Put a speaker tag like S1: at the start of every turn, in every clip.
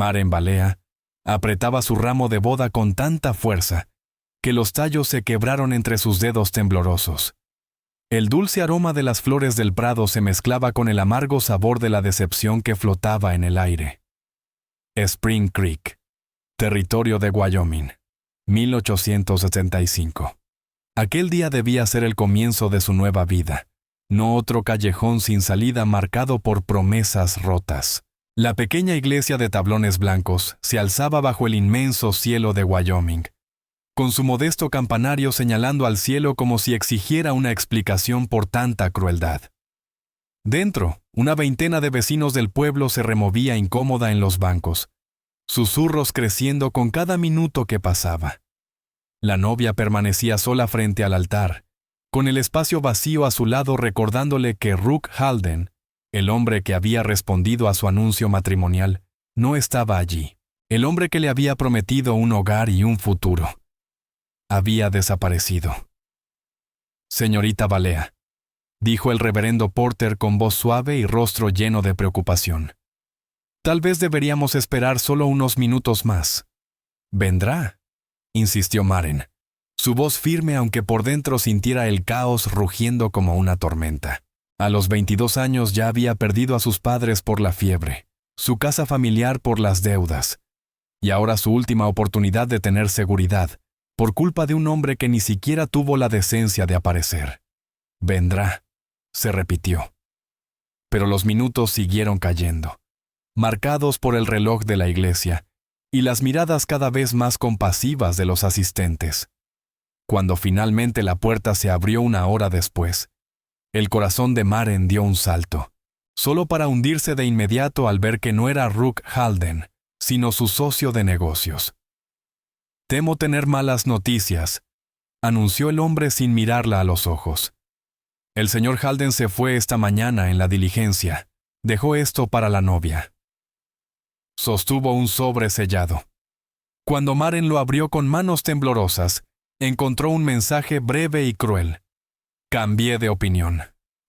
S1: Maren Balea apretaba su ramo de boda con tanta fuerza que los tallos se quebraron entre sus dedos temblorosos. El dulce aroma de las flores del prado se mezclaba con el amargo sabor de la decepción que flotaba en el aire. Spring Creek, territorio de Wyoming, 1875. Aquel día debía ser el comienzo de su nueva vida, no otro callejón sin salida marcado por promesas rotas. La pequeña iglesia de tablones blancos se alzaba bajo el inmenso cielo de Wyoming, con su modesto campanario señalando al cielo como si exigiera una explicación por tanta crueldad. Dentro, una veintena de vecinos del pueblo se removía incómoda en los bancos, susurros creciendo con cada minuto que pasaba. La novia permanecía sola frente al altar, con el espacio vacío a su lado recordándole que Rook Halden, el hombre que había respondido a su anuncio matrimonial, no estaba allí. El hombre que le había prometido un hogar y un futuro había desaparecido. «Señorita Balea», dijo el reverendo Porter con voz suave y rostro lleno de preocupación. «Tal vez deberíamos esperar solo unos minutos más». «Vendrá», insistió Maren, su voz firme aunque por dentro sintiera el caos rugiendo como una tormenta. A los 22 años ya había perdido a sus padres por la fiebre, su casa familiar por las deudas, y ahora su última oportunidad de tener seguridad, por culpa de un hombre que ni siquiera tuvo la decencia de aparecer. «Vendrá», se repitió. Pero los minutos siguieron cayendo, marcados por el reloj de la iglesia y las miradas cada vez más compasivas de los asistentes. Cuando finalmente la puerta se abrió una hora después, el corazón de Maren dio un salto, solo para hundirse de inmediato al ver que no era Rook Halden, sino su socio de negocios. «Temo tener malas noticias», anunció el hombre sin mirarla a los ojos. «El señor Halden se fue esta mañana en la diligencia. Dejó esto para la novia». Sostuvo un sobre sellado. Cuando Maren lo abrió con manos temblorosas, encontró un mensaje breve y cruel. «Cambié de opinión.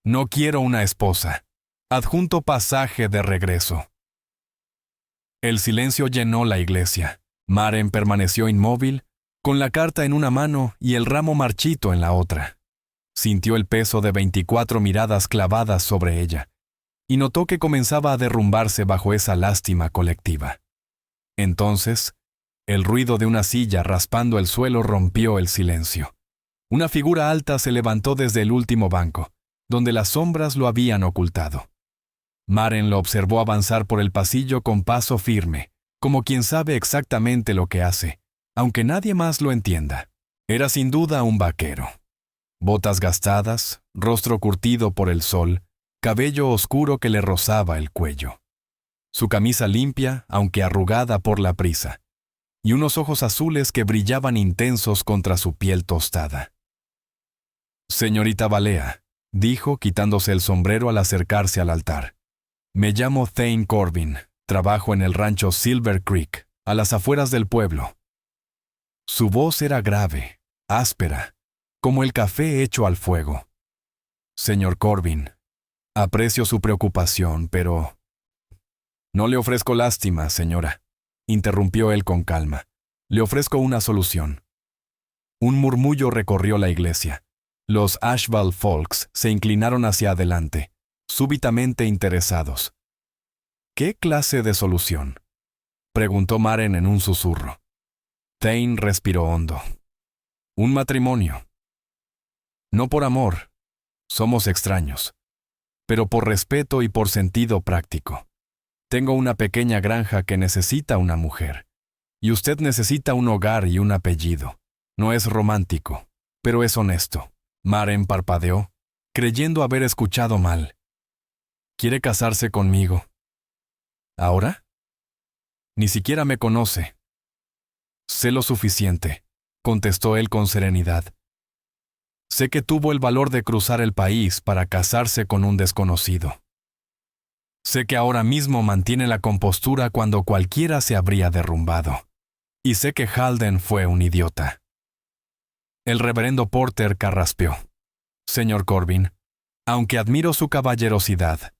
S1: No quiero una esposa. Adjunto pasaje de regreso». El silencio llenó la iglesia. Maren permaneció inmóvil, con la carta en una mano y el ramo marchito en la otra. Sintió el peso de 24 miradas clavadas sobre ella, y notó que comenzaba a derrumbarse bajo esa lástima colectiva. Entonces, el ruido de una silla raspando el suelo rompió el silencio. Una figura alta se levantó desde el último banco, donde las sombras lo habían ocultado. Maren lo observó avanzar por el pasillo con paso firme, como quien sabe exactamente lo que hace, aunque nadie más lo entienda. Era sin duda un vaquero. Botas gastadas, rostro curtido por el sol, cabello oscuro que le rozaba el cuello. Su camisa limpia, aunque arrugada por la prisa, y unos ojos azules que brillaban intensos contra su piel tostada. «Señorita Balea», dijo quitándose el sombrero al acercarse al altar. «Me llamo Thane Corbin. Trabajo en el rancho Silver Creek, a las afueras del pueblo». Su voz era grave, áspera, como el café hecho al fuego. «Señor Corbin, aprecio su preocupación, pero...» «No le ofrezco lástima, señora», interrumpió él con calma. «Le ofrezco una solución». Un murmullo recorrió la iglesia. Los Asheville Folks se inclinaron hacia adelante, súbitamente interesados. «¿Qué clase de solución?», preguntó Maren en un susurro. Thane respiró hondo. «Un matrimonio. No por amor, somos extraños, pero por respeto y por sentido práctico. Tengo una pequeña granja que necesita una mujer, y usted necesita un hogar y un apellido. No es romántico, pero es honesto». Maren parpadeó, creyendo haber escuchado mal. «¿Quiere casarse conmigo?» «¿Ahora?» «Ni siquiera me conoce». «Sé lo suficiente», contestó él con serenidad. «Sé que tuvo el valor de cruzar el país para casarse con un desconocido. Sé que ahora mismo mantiene la compostura cuando cualquiera se habría derrumbado. Y sé que Halden fue un idiota». El reverendo Porter carraspeó. «Señor Corbin, aunque admiro su caballerosidad,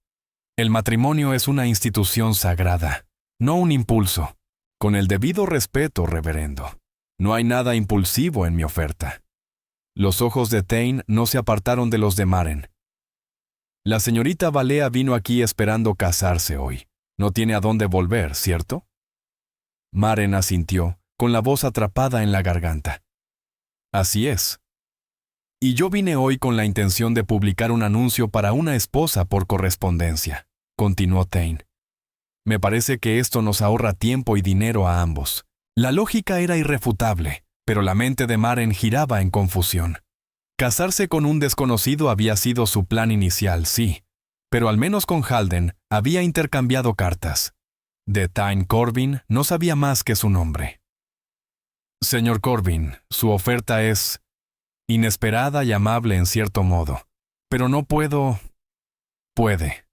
S1: el matrimonio es una institución sagrada. no un impulso. Con el debido respeto, reverendo. No hay nada impulsivo en mi oferta. Los ojos de Thane no se apartaron de los de Maren. La señorita Balea vino aquí esperando casarse hoy. No tiene a dónde volver, ¿cierto? Maren asintió, con la voz atrapada en la garganta. Así es. Y yo vine hoy con la intención de publicar un anuncio para una esposa por correspondencia, continuó Thane. Me parece que esto nos ahorra tiempo y dinero a ambos. La lógica era irrefutable, pero la mente de Maren giraba en confusión. Casarse con un desconocido había sido su plan inicial, sí, pero al menos con Halden había intercambiado cartas. De Thane Corbin no sabía más que su nombre. Señor Corbin, su oferta es inesperada y amable en cierto modo, pero no puedo... Puede,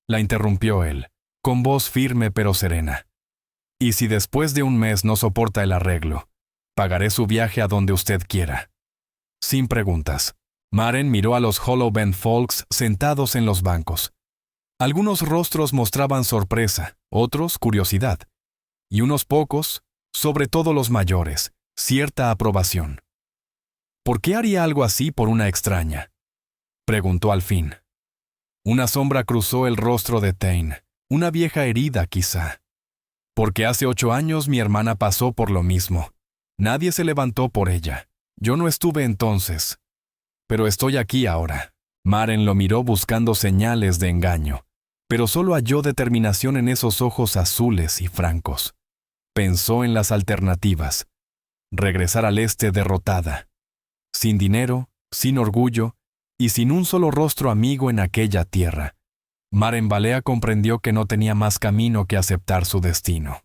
S1: la interrumpió él, con voz firme pero serena. Y si después de un mes no soporta el arreglo, pagaré su viaje a donde usted quiera. Sin preguntas. Maren miró a los Hollow Bend Folks sentados en los bancos. Algunos rostros mostraban sorpresa, otros curiosidad, y unos pocos, sobre todo los mayores, cierta aprobación. ¿Por qué haría algo así por una extraña?, preguntó al fin. Una sombra cruzó el rostro de Thane, una vieja herida quizá. Porque hace 8 años mi hermana pasó por lo mismo. Nadie se levantó por ella. Yo no estuve entonces. Pero estoy aquí ahora. Maren lo miró buscando señales de engaño, pero solo halló determinación en esos ojos azules y francos. Pensó en las alternativas. Regresar al este derrotada. Sin dinero, sin orgullo y sin un solo rostro amigo en aquella tierra. Maren Balea comprendió que no tenía más camino que aceptar su destino.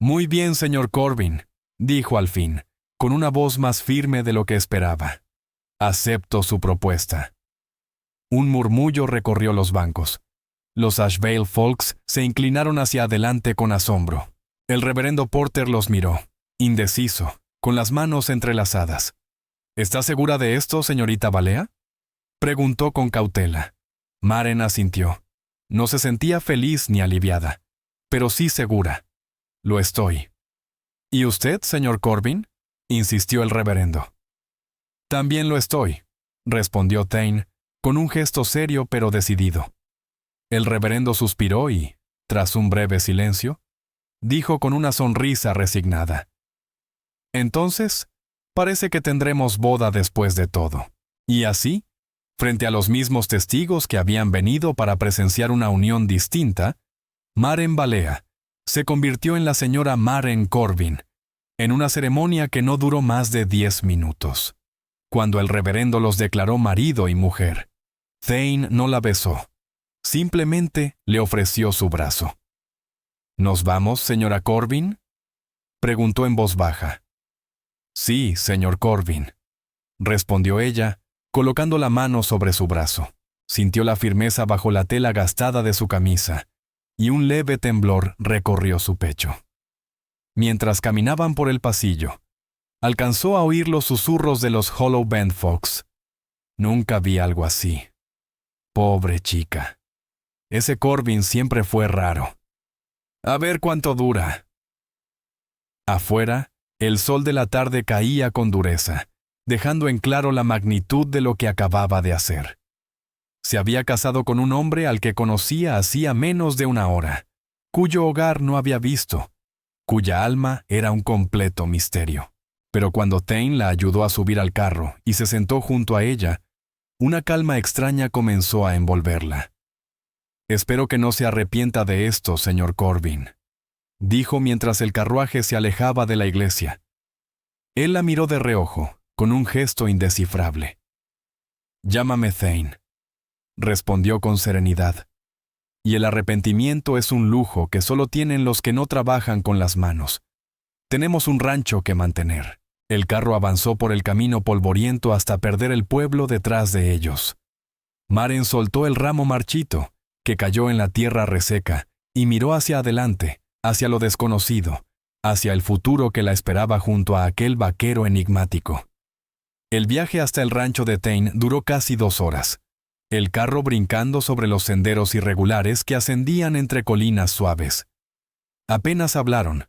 S1: Muy bien, señor Corbin, dijo al fin, con una voz más firme de lo que esperaba. Acepto su propuesta. Un murmullo recorrió los bancos. Los Ashvale Folks se inclinaron hacia adelante con asombro. El reverendo Porter los miró, indeciso, con las manos entrelazadas. ¿Está segura de esto, señorita Balea?, preguntó con cautela. Maren asintió. No se sentía feliz ni aliviada, pero sí segura. Lo estoy. ¿Y usted, señor Corbin?, insistió el reverendo. También lo estoy, respondió Thane, con un gesto serio pero decidido. El reverendo suspiró y, tras un breve silencio, dijo con una sonrisa resignada. Entonces, parece que tendremos boda después de todo. Y así, frente a los mismos testigos que habían venido para presenciar una unión distinta, Maren Balea se convirtió en la señora Maren Corbin, en una ceremonia que no duró más de 10 minutos. Cuando el reverendo los declaró marido y mujer, Thane no la besó, simplemente le ofreció su brazo. ¿Nos vamos, señora Corbin?, preguntó en voz baja. Sí, señor Corbin, respondió ella, colocando la mano sobre su brazo. Sintió la firmeza bajo la tela gastada de su camisa, y un leve temblor recorrió su pecho. Mientras caminaban por el pasillo, alcanzó a oír los susurros de los Hollow Bend Folks. Nunca vi algo así. Pobre chica. Ese Corbin siempre fue raro. A ver cuánto dura. Afuera, el sol de la tarde caía con dureza, dejando en claro la magnitud de lo que acababa de hacer. Se había casado con un hombre al que conocía hacía menos de 1 hora, cuyo hogar no había visto, cuya alma era un completo misterio. Pero cuando Thane la ayudó a subir al carro y se sentó junto a ella, una calma extraña comenzó a envolverla. Espero que no se arrepienta de esto, señor Corbin, dijo mientras el carruaje se alejaba de la iglesia. Él la miró de reojo, con un gesto indescifrable. Llámame Thane, respondió con serenidad. Y el arrepentimiento es un lujo que solo tienen los que no trabajan con las manos. Tenemos un rancho que mantener. El carro avanzó por el camino polvoriento hasta perder el pueblo detrás de ellos. Maren soltó el ramo marchito, que cayó en la tierra reseca, y miró hacia adelante, hacia lo desconocido, hacia el futuro que la esperaba junto a aquel vaquero enigmático. El viaje hasta el rancho de Thane duró casi 2 horas, el carro brincando sobre los senderos irregulares que ascendían entre colinas suaves. Apenas hablaron,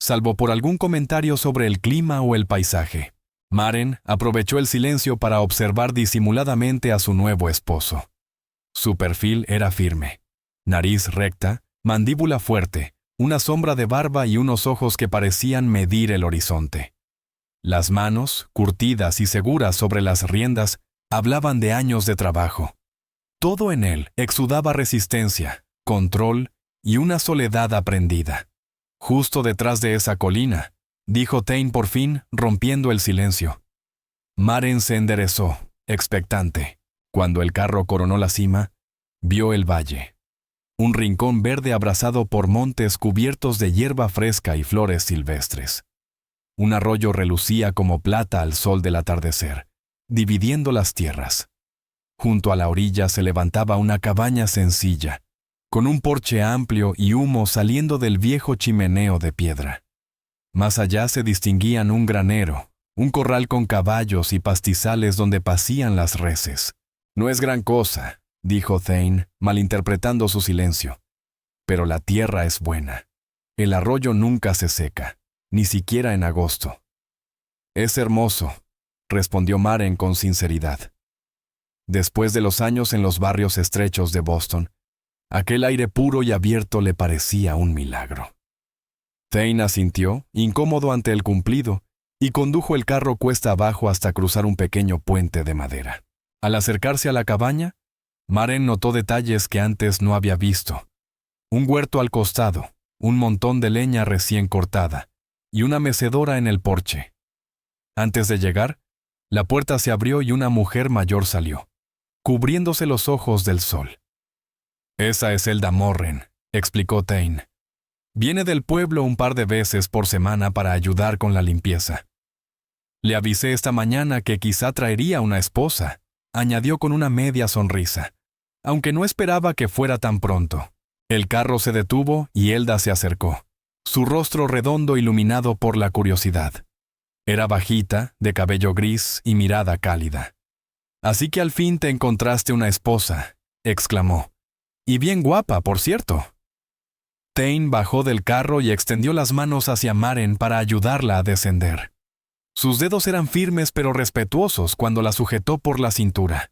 S1: salvo por algún comentario sobre el clima o el paisaje. Maren aprovechó el silencio para observar disimuladamente a su nuevo esposo. Su perfil era firme. Nariz recta, mandíbula fuerte, una sombra de barba y unos ojos que parecían medir el horizonte. Las manos, curtidas y seguras sobre las riendas, hablaban de años de trabajo. Todo en él exudaba resistencia, control y una soledad aprendida. Justo detrás de esa colina, dijo Thane por fin, rompiendo el silencio. Maren se enderezó, expectante. Cuando el carro coronó la cima, vio el valle. Un rincón verde abrazado por montes cubiertos de hierba fresca y flores silvestres. Un arroyo relucía como plata al sol del atardecer, dividiendo las tierras. Junto a la orilla se levantaba una cabaña sencilla, con un porche amplio y humo saliendo del viejo chimeneo de piedra. Más allá se distinguían un granero, un corral con caballos y pastizales donde pacían las reses. No es gran cosa, dijo Thane, malinterpretando su silencio. Pero la tierra es buena. El arroyo nunca se seca, ni siquiera en agosto. Es hermoso, respondió Maren con sinceridad. Después de los años en los barrios estrechos de Boston, aquel aire puro y abierto le parecía un milagro. Thane asintió, incómodo ante el cumplido, y condujo el carro cuesta abajo hasta cruzar un pequeño puente de madera. Al acercarse a la cabaña, Maren notó detalles que antes no había visto. Un huerto al costado, un montón de leña recién cortada, y una mecedora en el porche. Antes de llegar, la puerta se abrió y una mujer mayor salió, cubriéndose los ojos del sol. «Esa es Elda Morren», explicó Thane. «Viene del pueblo un par de veces por semana para ayudar con la limpieza. Le avisé esta mañana que quizá traería una esposa», añadió con una media sonrisa, aunque no esperaba que fuera tan pronto. El carro se detuvo y Elda se acercó, su rostro redondo iluminado por la curiosidad. Era bajita, de cabello gris y mirada cálida. «Así que al fin te encontraste una esposa», exclamó. «Y bien guapa, por cierto». Thane bajó del carro y extendió las manos hacia Maren para ayudarla a descender. Sus dedos eran firmes pero respetuosos cuando la sujetó por la cintura.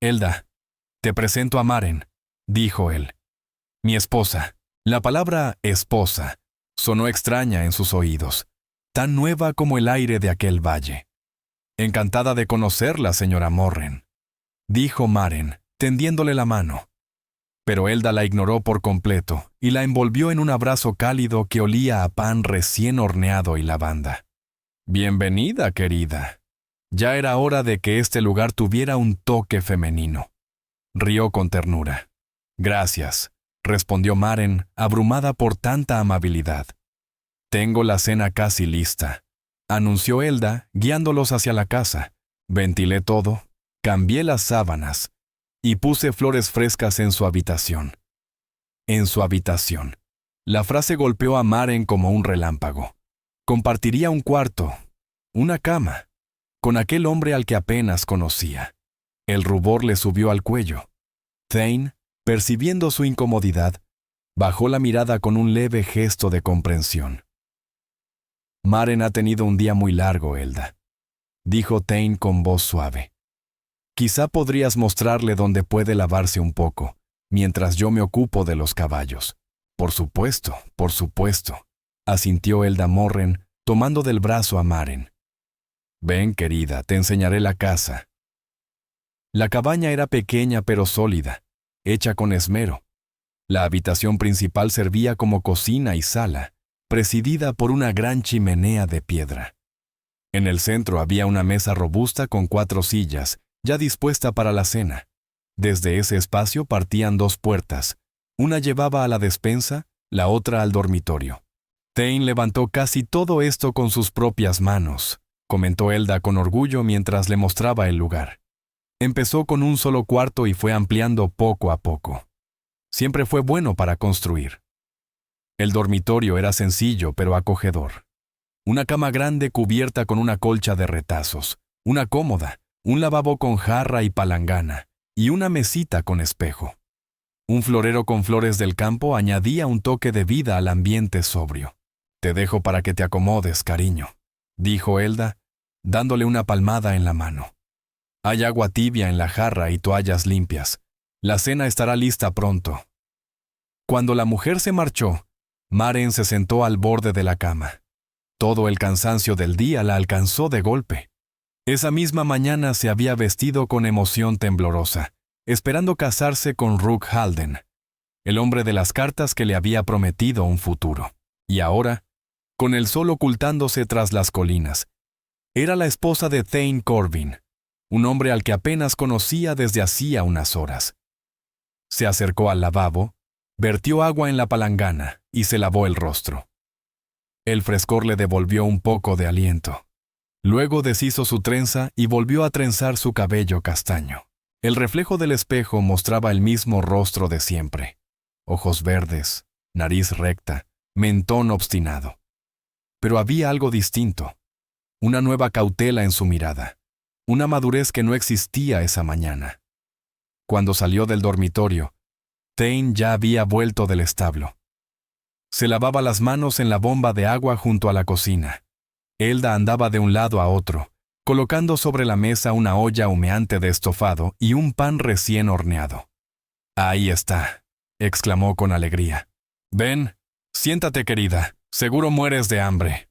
S1: «Elda, te presento a Maren», dijo él. «Mi esposa». La palabra esposa sonó extraña en sus oídos, tan nueva como el aire de aquel valle. «Encantada de conocerla, señora Morren», dijo Maren, tendiéndole la mano. Pero Elda la ignoró por completo y la envolvió en un abrazo cálido que olía a pan recién horneado y lavanda. «Bienvenida, querida. Ya era hora de que este lugar tuviera un toque femenino». Rió con ternura. «Gracias», respondió Maren, abrumada por tanta amabilidad. «Tengo la cena casi lista», anunció Elda, guiándolos hacia la casa. «Ventilé todo, cambié las sábanas y puse flores frescas en su habitación». En su habitación. La frase golpeó a Maren como un relámpago. Compartiría un cuarto, una cama, con aquel hombre al que apenas conocía. El rubor le subió al cuello. Thane, percibiendo su incomodidad, bajó la mirada con un leve gesto de comprensión. «Maren ha tenido un día muy largo, Elda», dijo Thane con voz suave. «Quizá podrías mostrarle dónde puede lavarse un poco, mientras yo me ocupo de los caballos». Por supuesto», asintió Elda Morren, tomando del brazo a Maren. «Ven, querida, te enseñaré la casa». La cabaña era pequeña pero sólida, hecha con esmero. La habitación principal servía como cocina y sala, presidida por una gran chimenea de piedra. En el centro había una mesa robusta con 4 sillas, ya dispuesta para la cena. Desde ese espacio partían 2 puertas. Una llevaba a la despensa, la otra al dormitorio. Thane levantó casi todo esto con sus propias manos, comentó Elda con orgullo mientras le mostraba el lugar. Empezó con un solo cuarto y fue ampliando poco a poco. Siempre fue bueno para construir. El dormitorio era sencillo pero acogedor. Una cama grande cubierta con una colcha de retazos, una cómoda, un lavabo con jarra y palangana, y una mesita con espejo. Un florero con flores del campo añadía un toque de vida al ambiente sobrio. «Te dejo para que te acomodes, cariño», dijo Elda, dándole una palmada en la mano. «Hay agua tibia en la jarra y toallas limpias. La cena estará lista pronto». Cuando la mujer se marchó, Maren se sentó al borde de la cama. Todo el cansancio del día la alcanzó de golpe. Esa misma mañana se había vestido con emoción temblorosa, esperando casarse con Rook Halden, el hombre de las cartas que le había prometido un futuro. Y ahora, con el sol ocultándose tras las colinas, era la esposa de Thane Corbin, un hombre al que apenas conocía desde hacía unas horas. Se acercó al lavabo, vertió agua en la palangana y se lavó el rostro. El frescor le devolvió un poco de aliento. Luego deshizo su trenza y volvió a trenzar su cabello castaño. El reflejo del espejo mostraba el mismo rostro de siempre. Ojos verdes, nariz recta, mentón obstinado. Pero había algo distinto. Una nueva cautela en su mirada. Una madurez que no existía esa mañana. Cuando salió del dormitorio, Thane ya había vuelto del establo. Se lavaba las manos en la bomba de agua junto a la cocina. Elda andaba de un lado a otro, colocando sobre la mesa una olla humeante de estofado y un pan recién horneado. «Ahí está», exclamó con alegría. «Ven, siéntate, querida, seguro mueres de hambre».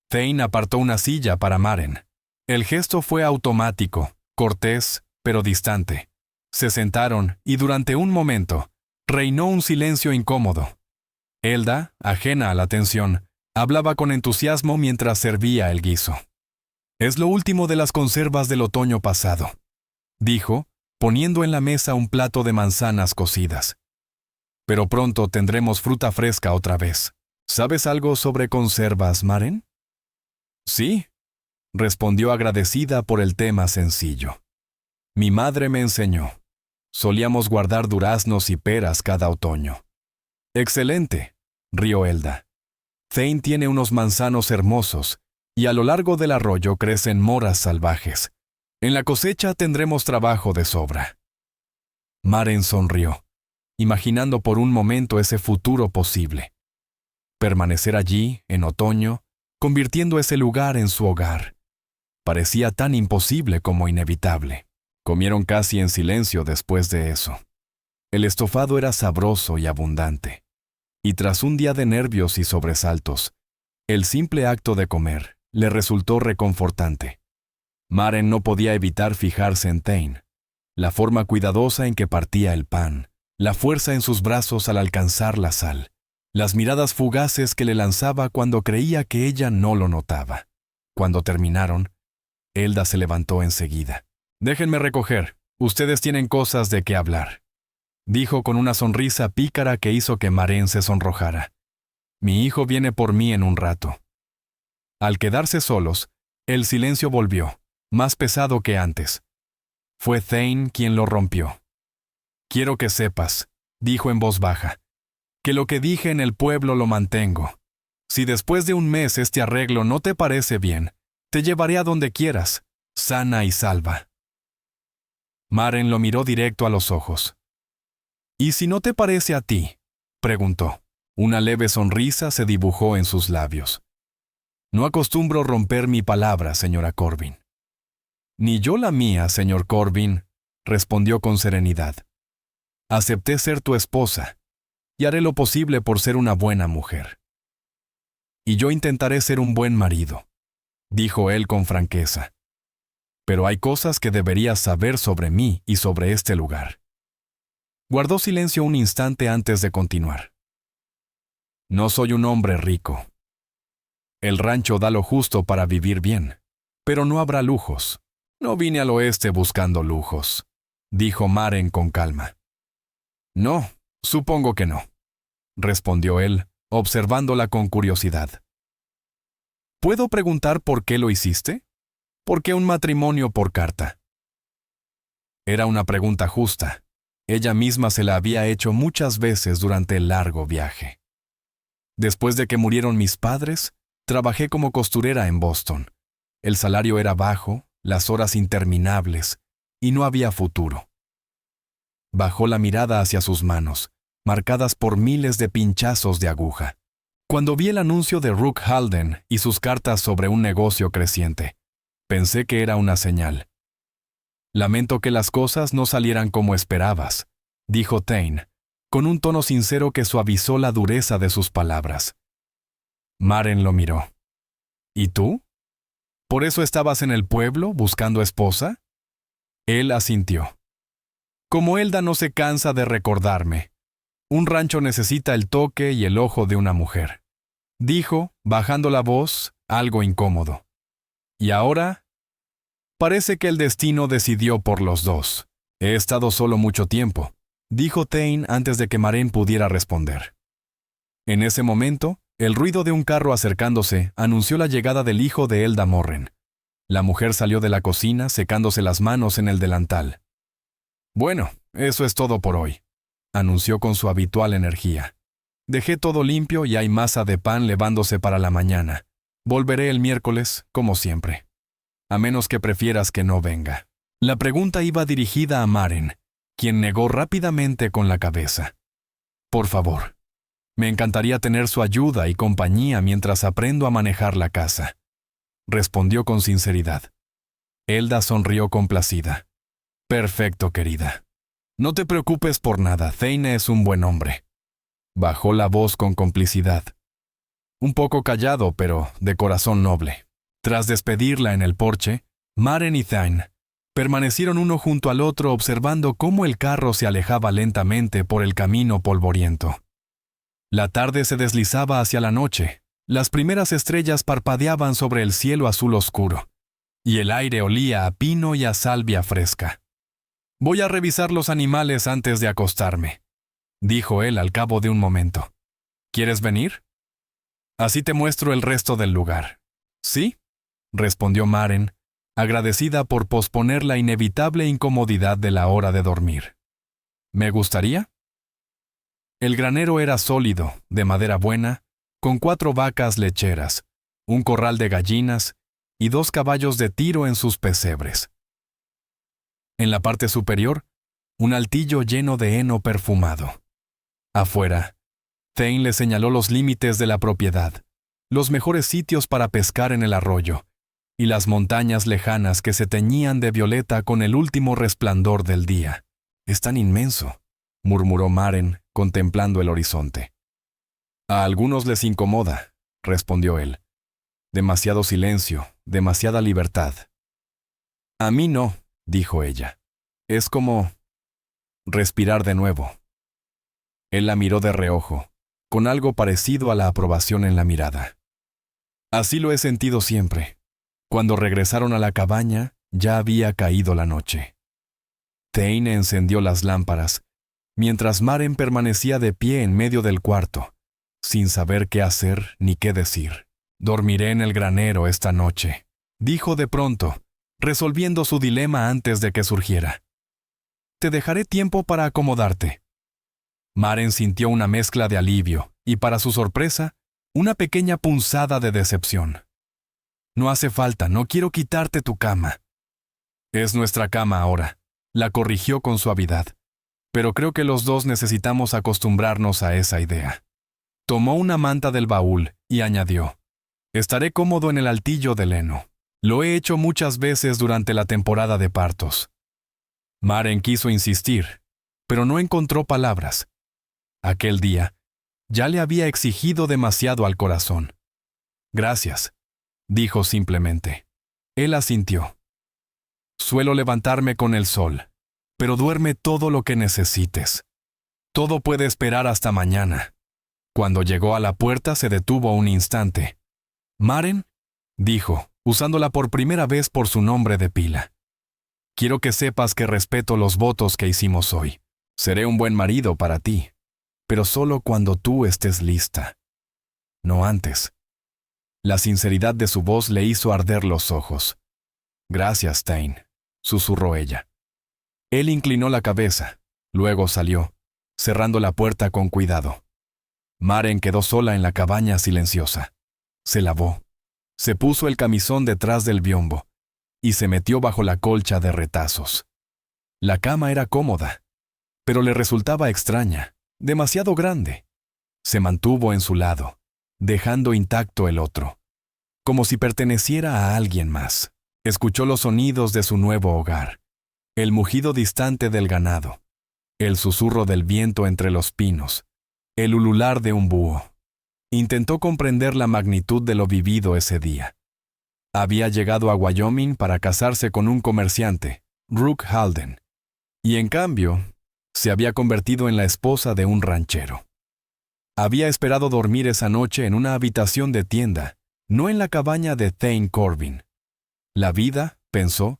S1: Thane apartó una silla para Maren. El gesto fue automático, cortés, pero distante. Se sentaron y durante un momento reinó un silencio incómodo. Elda, ajena a la tensión, hablaba con entusiasmo mientras servía el guiso. «Es lo último de las conservas del otoño pasado», dijo, poniendo en la mesa un plato de manzanas cocidas. «Pero pronto tendremos fruta fresca otra vez. ¿Sabes algo sobre conservas, Maren?» «Sí», respondió agradecida por el tema sencillo. «Mi madre me enseñó. Solíamos guardar duraznos y peras cada otoño». «Excelente», rió Elda. «Thane tiene unos manzanos hermosos, y a lo largo del arroyo crecen moras salvajes. En la cosecha tendremos trabajo de sobra». Maren sonrió, imaginando por un momento ese futuro posible. Permanecer allí, en otoño, convirtiendo ese lugar en su hogar. Parecía tan imposible como inevitable. Comieron casi en silencio después de eso. El estofado era sabroso y abundante. Y tras un día de nervios y sobresaltos, el simple acto de comer le resultó reconfortante. Maren no podía evitar fijarse en Thane, la forma cuidadosa en que partía el pan, la fuerza en sus brazos al alcanzar la sal, las miradas fugaces que le lanzaba cuando creía que ella no lo notaba. Cuando terminaron, Elda se levantó enseguida. «Déjenme recoger, ustedes tienen cosas de qué hablar», dijo con una sonrisa pícara que hizo que Maren se sonrojara. «Mi hijo viene por mí en un rato». Al quedarse solos, el silencio volvió, más pesado que antes. Fue Thane quien lo rompió. «Quiero que sepas», dijo en voz baja, «que lo que dije en el pueblo lo mantengo. Si después de un mes este arreglo no te parece bien, te llevaré a donde quieras, sana y salva». Maren lo miró directo a los ojos. «¿Y si no te parece a ti?», preguntó. Una leve sonrisa se dibujó en sus labios. «No acostumbro romper mi palabra, señora Corbin». «Ni yo la mía, señor Corbin», respondió con serenidad. «Acepté ser tu esposa, y haré lo posible por ser una buena mujer». «Y yo intentaré ser un buen marido», dijo él con franqueza. «Pero hay cosas que deberías saber sobre mí y sobre este lugar». Guardó silencio un instante antes de continuar. «No soy un hombre rico. El rancho da lo justo para vivir bien, pero no habrá lujos. No vine al oeste buscando lujos», dijo Maren con calma. «No, supongo que no», respondió él, observándola con curiosidad. «¿Puedo preguntar por qué lo hiciste? ¿Por qué un matrimonio por carta?» Era una pregunta justa. Ella misma se la había hecho muchas veces durante el largo viaje. «Después de que murieron mis padres, trabajé como costurera en Boston. El salario era bajo, las horas interminables, y no había futuro. Bajó la mirada hacia sus manos, marcadas por miles de pinchazos de aguja. Cuando vi el anuncio de Rook Halden y sus cartas sobre un negocio creciente, pensé que era una señal. Lamento que las cosas no salieran como esperabas, dijo Thane, con un tono sincero que suavizó la dureza de sus palabras. Maren lo miró. ¿Y tú? ¿Por eso estabas en el pueblo buscando esposa? Él asintió. Como Elda no se cansa de recordarme, un rancho necesita el toque y el ojo de una mujer, dijo, bajando la voz, algo incómodo. ¿Y ahora? Parece que el destino decidió por los dos. He estado solo mucho tiempo, dijo Thane antes de que Maren pudiera responder. En ese momento, el ruido de un carro acercándose anunció la llegada del hijo de Elda Morren. La mujer salió de la cocina secándose las manos en el delantal. Bueno, eso es todo por hoy, anunció con su habitual energía. Dejé todo limpio y hay masa de pan levándose para la mañana. Volveré el miércoles, como siempre. A menos que prefieras que no venga. La pregunta iba dirigida a Maren, quien negó rápidamente con la cabeza. Por favor. Me encantaría tener su ayuda y compañía mientras aprendo a manejar la casa, respondió con sinceridad. Elda sonrió complacida. Perfecto, querida. No te preocupes por nada, Thane es un buen hombre. Bajó la voz con complicidad. Un poco callado, pero de corazón noble. Tras despedirla en el porche, Maren y Thane permanecieron uno junto al otro observando cómo el carro se alejaba lentamente por el camino polvoriento. La tarde se deslizaba hacia la noche, las primeras estrellas parpadeaban sobre el cielo azul oscuro, y el aire olía a pino y a salvia fresca. Voy a revisar los animales antes de acostarme, dijo él al cabo de un momento. ¿Quieres venir? Así te muestro el resto del lugar. ¿Sí? Respondió Maren, agradecida por posponer la inevitable incomodidad de la hora de dormir. ¿Me gustaría? El granero era sólido, de madera buena, con 4 vacas lecheras, un corral de gallinas y 2 caballos de tiro en sus pesebres. En la parte superior, un altillo lleno de heno perfumado. Afuera, Thane le señaló los límites de la propiedad, los mejores sitios para pescar en el arroyo, y las montañas lejanas que se teñían de violeta con el último resplandor del día. Es tan inmenso, murmuró Maren, contemplando el horizonte. A algunos les incomoda, respondió él. Demasiado silencio, demasiada libertad. A mí no, dijo ella. Es como respirar de nuevo. Él la miró de reojo, con algo parecido a la aprobación en la mirada. Así lo he sentido siempre. Cuando regresaron a la cabaña, ya había caído la noche. Thane encendió las lámparas, mientras Maren permanecía de pie en medio del cuarto, sin saber qué hacer ni qué decir. Dormiré en el granero esta noche, dijo de pronto, resolviendo su dilema antes de que surgiera. Te dejaré tiempo para acomodarte. Maren sintió una mezcla de alivio y, para su sorpresa, una pequeña punzada de decepción. No hace falta, no quiero quitarte tu cama. Es nuestra cama ahora, la corrigió con suavidad, pero creo que los dos necesitamos acostumbrarnos a esa idea. Tomó una manta del baúl y añadió, estaré cómodo en el altillo del heno. Lo he hecho muchas veces durante la temporada de partos. Maren quiso insistir, pero no encontró palabras. Aquel día, ya le había exigido demasiado al corazón. Gracias, dijo simplemente. Él asintió. Suelo levantarme con el sol, pero duerme todo lo que necesites. Todo puede esperar hasta mañana. Cuando llegó a la puerta se detuvo un instante. Maren, dijo, usándola por primera vez por su nombre de pila. Quiero que sepas que respeto los votos que hicimos hoy. Seré un buen marido para ti, pero solo cuando tú estés lista. No antes. La sinceridad de su voz le hizo arder los ojos. Gracias, Thane, susurró ella. Él inclinó la cabeza, luego salió, cerrando la puerta con cuidado. Maren quedó sola en la cabaña silenciosa. Se lavó, se puso el camisón detrás del biombo y se metió bajo la colcha de retazos. La cama era cómoda, pero le resultaba extraña, demasiado grande. Se mantuvo en su lado, dejando intacto el otro, como si perteneciera a alguien más. Escuchó los sonidos de su nuevo hogar, el mugido distante del ganado, el susurro del viento entre los pinos, el ulular de un búho. Intentó comprender la magnitud de lo vivido ese día. Había llegado a Wyoming para casarse con un comerciante, Rook Halden, y en cambio, se había convertido en la esposa de un ranchero. Había esperado dormir esa noche en una habitación de tienda, no en la cabaña de Thane Corbin. La vida, pensó,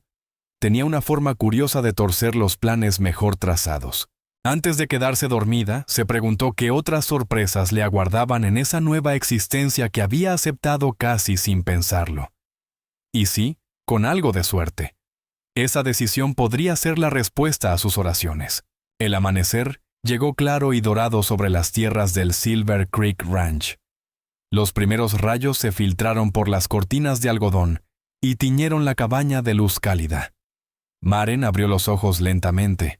S1: tenía una forma curiosa de torcer los planes mejor trazados. Antes de quedarse dormida, se preguntó qué otras sorpresas le aguardaban en esa nueva existencia que había aceptado casi sin pensarlo. Y sí, con algo de suerte. Esa decisión podría ser la respuesta a sus oraciones. El amanecer llegó claro y dorado sobre las tierras del Silver Creek Ranch. Los primeros rayos se filtraron por las cortinas de algodón y tiñeron la cabaña de luz cálida. Maren abrió los ojos lentamente,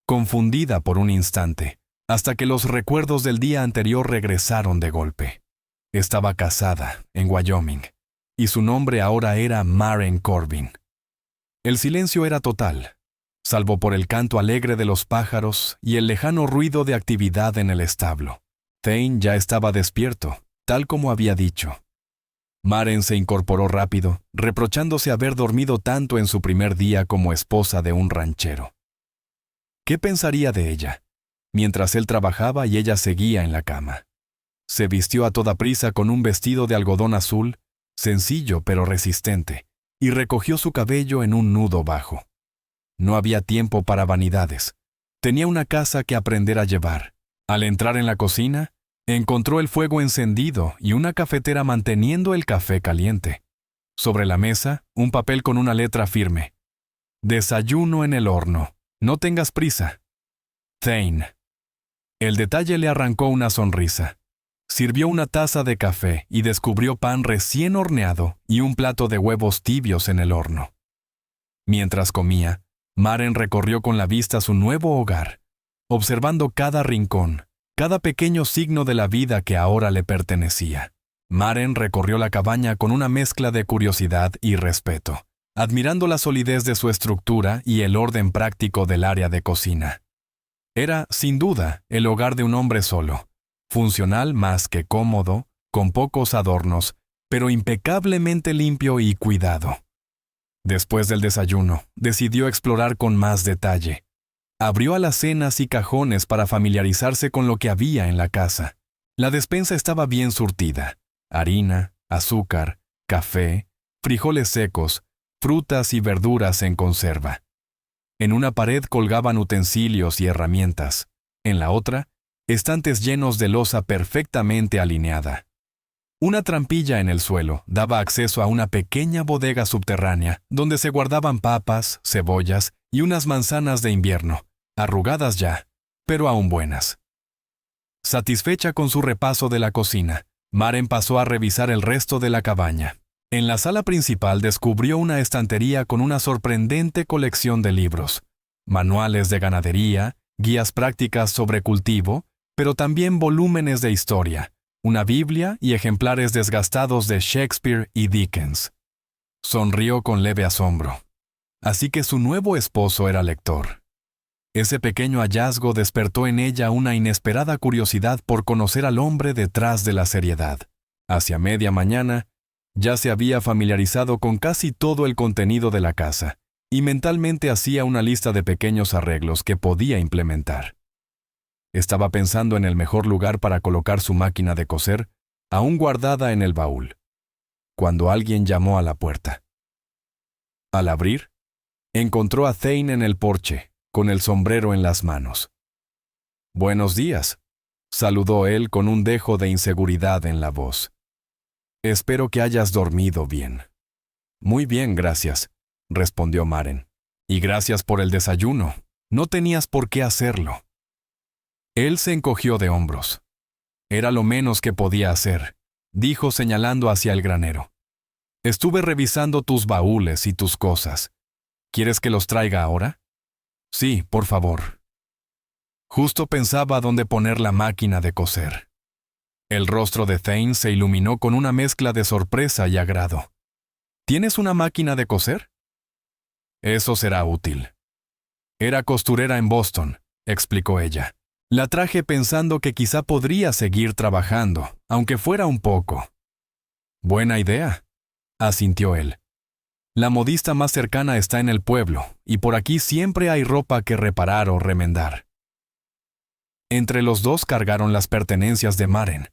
S1: confundida por un instante, hasta que los recuerdos del día anterior regresaron de golpe. Estaba casada, en Wyoming, y su nombre ahora era Maren Corbin. El silencio era total, salvo por el canto alegre de los pájaros y el lejano ruido de actividad en el establo. Thane ya estaba despierto, tal como había dicho. Maren se incorporó rápido, reprochándose haber dormido tanto en su primer día como esposa de un ranchero. ¿Qué pensaría de ella? Mientras él trabajaba y ella seguía en la cama. Se vistió a toda prisa con un vestido de algodón azul, sencillo pero resistente, y recogió su cabello en un nudo bajo. No había tiempo para vanidades. Tenía una casa que aprender a llevar. Al entrar en la cocina, encontró el fuego encendido y una cafetera manteniendo el café caliente. Sobre la mesa, un papel con una letra firme. Desayuno en el horno. No tengas prisa. Thane. El detalle le arrancó una sonrisa. Sirvió una taza de café y descubrió pan recién horneado y un plato de huevos tibios en el horno. Mientras comía, Maren recorrió con la vista su nuevo hogar, observando cada rincón, cada pequeño signo de la vida que ahora le pertenecía. Maren recorrió la cabaña con una mezcla de curiosidad y respeto, admirando la solidez de su estructura y el orden práctico del área de cocina. Era, sin duda, el hogar de un hombre solo, funcional más que cómodo, con pocos adornos, pero impecablemente limpio y cuidado. Después del desayuno, decidió explorar con más detalle. Abrió alacenas y cajones para familiarizarse con lo que había en la casa. La despensa estaba bien surtida: harina, azúcar, café, frijoles secos, frutas y verduras en conserva. En una pared colgaban utensilios y herramientas. En la otra, estantes llenos de loza perfectamente alineada. Una trampilla en el suelo daba acceso a una pequeña bodega subterránea donde se guardaban papas, cebollas y unas manzanas de invierno, arrugadas ya, pero aún buenas. Satisfecha con su repaso de la cocina, Maren pasó a revisar el resto de la cabaña. En la sala principal descubrió una estantería con una sorprendente colección de libros, manuales de ganadería, guías prácticas sobre cultivo, pero también volúmenes de historia, una Biblia y ejemplares desgastados de Shakespeare y Dickens. Sonrió con leve asombro. Así que su nuevo esposo era lector. Ese pequeño hallazgo despertó en ella una inesperada curiosidad por conocer al hombre detrás de la seriedad. Hacia media mañana, ya se había familiarizado con casi todo el contenido de la casa, y mentalmente hacía una lista de pequeños arreglos que podía implementar. Estaba pensando en el mejor lugar para colocar su máquina de coser, aún guardada en el baúl, cuando alguien llamó a la puerta. Al abrir, encontró a Thane en el porche, con el sombrero en las manos. «Buenos días», saludó él con un dejo de inseguridad en la voz. «Espero que hayas dormido bien». «Muy bien, gracias», respondió Maren. «Y gracias por el desayuno. No tenías por qué hacerlo». Él se encogió de hombros. «Era lo menos que podía hacer», dijo señalando hacia el granero. «Estuve revisando tus baúles y tus cosas. ¿Quieres que los traiga ahora?» «Sí, por favor». Justo pensaba dónde poner la máquina de coser. El rostro de Thane se iluminó con una mezcla de sorpresa y agrado. ¿Tienes una máquina de coser? Eso será útil. Era costurera en Boston, explicó ella. La traje pensando que quizá podría seguir trabajando, aunque fuera un poco. Buena idea, asintió él. La modista más cercana está en el pueblo, y por aquí siempre hay ropa que reparar o remendar. Entre los dos cargaron las pertenencias de Maren.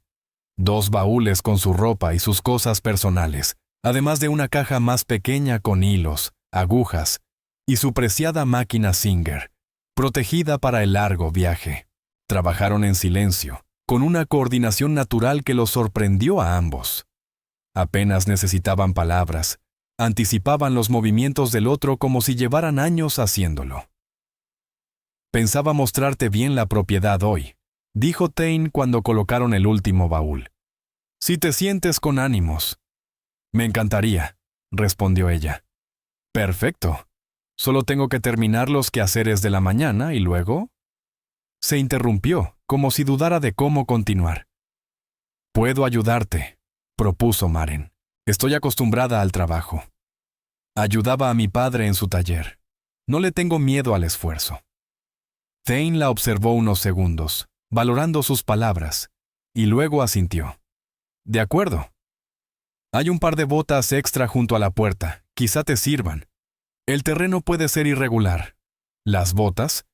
S1: 2 baúles con su ropa y sus cosas personales, además de una caja más pequeña con hilos, agujas y su preciada máquina Singer, protegida para el largo viaje. Trabajaron en silencio, con una coordinación natural que los sorprendió a ambos. Apenas necesitaban palabras, anticipaban los movimientos del otro como si llevaran años haciéndolo. Pensaba mostrarte bien la propiedad hoy, dijo Thane cuando colocaron el último baúl. Si te sientes con ánimos. Me encantaría, respondió ella. Perfecto. Solo tengo que terminar los quehaceres de la mañana y luego... Se interrumpió, como si dudara de cómo continuar. Puedo ayudarte, propuso Maren. Estoy acostumbrada al trabajo. Ayudaba a mi padre en su taller. No le tengo miedo al esfuerzo. Thane la observó unos segundos, valorando sus palabras, y luego asintió. De acuerdo. Hay un par de botas extra junto a la puerta, quizá te sirvan. El terreno puede ser irregular. Las botas,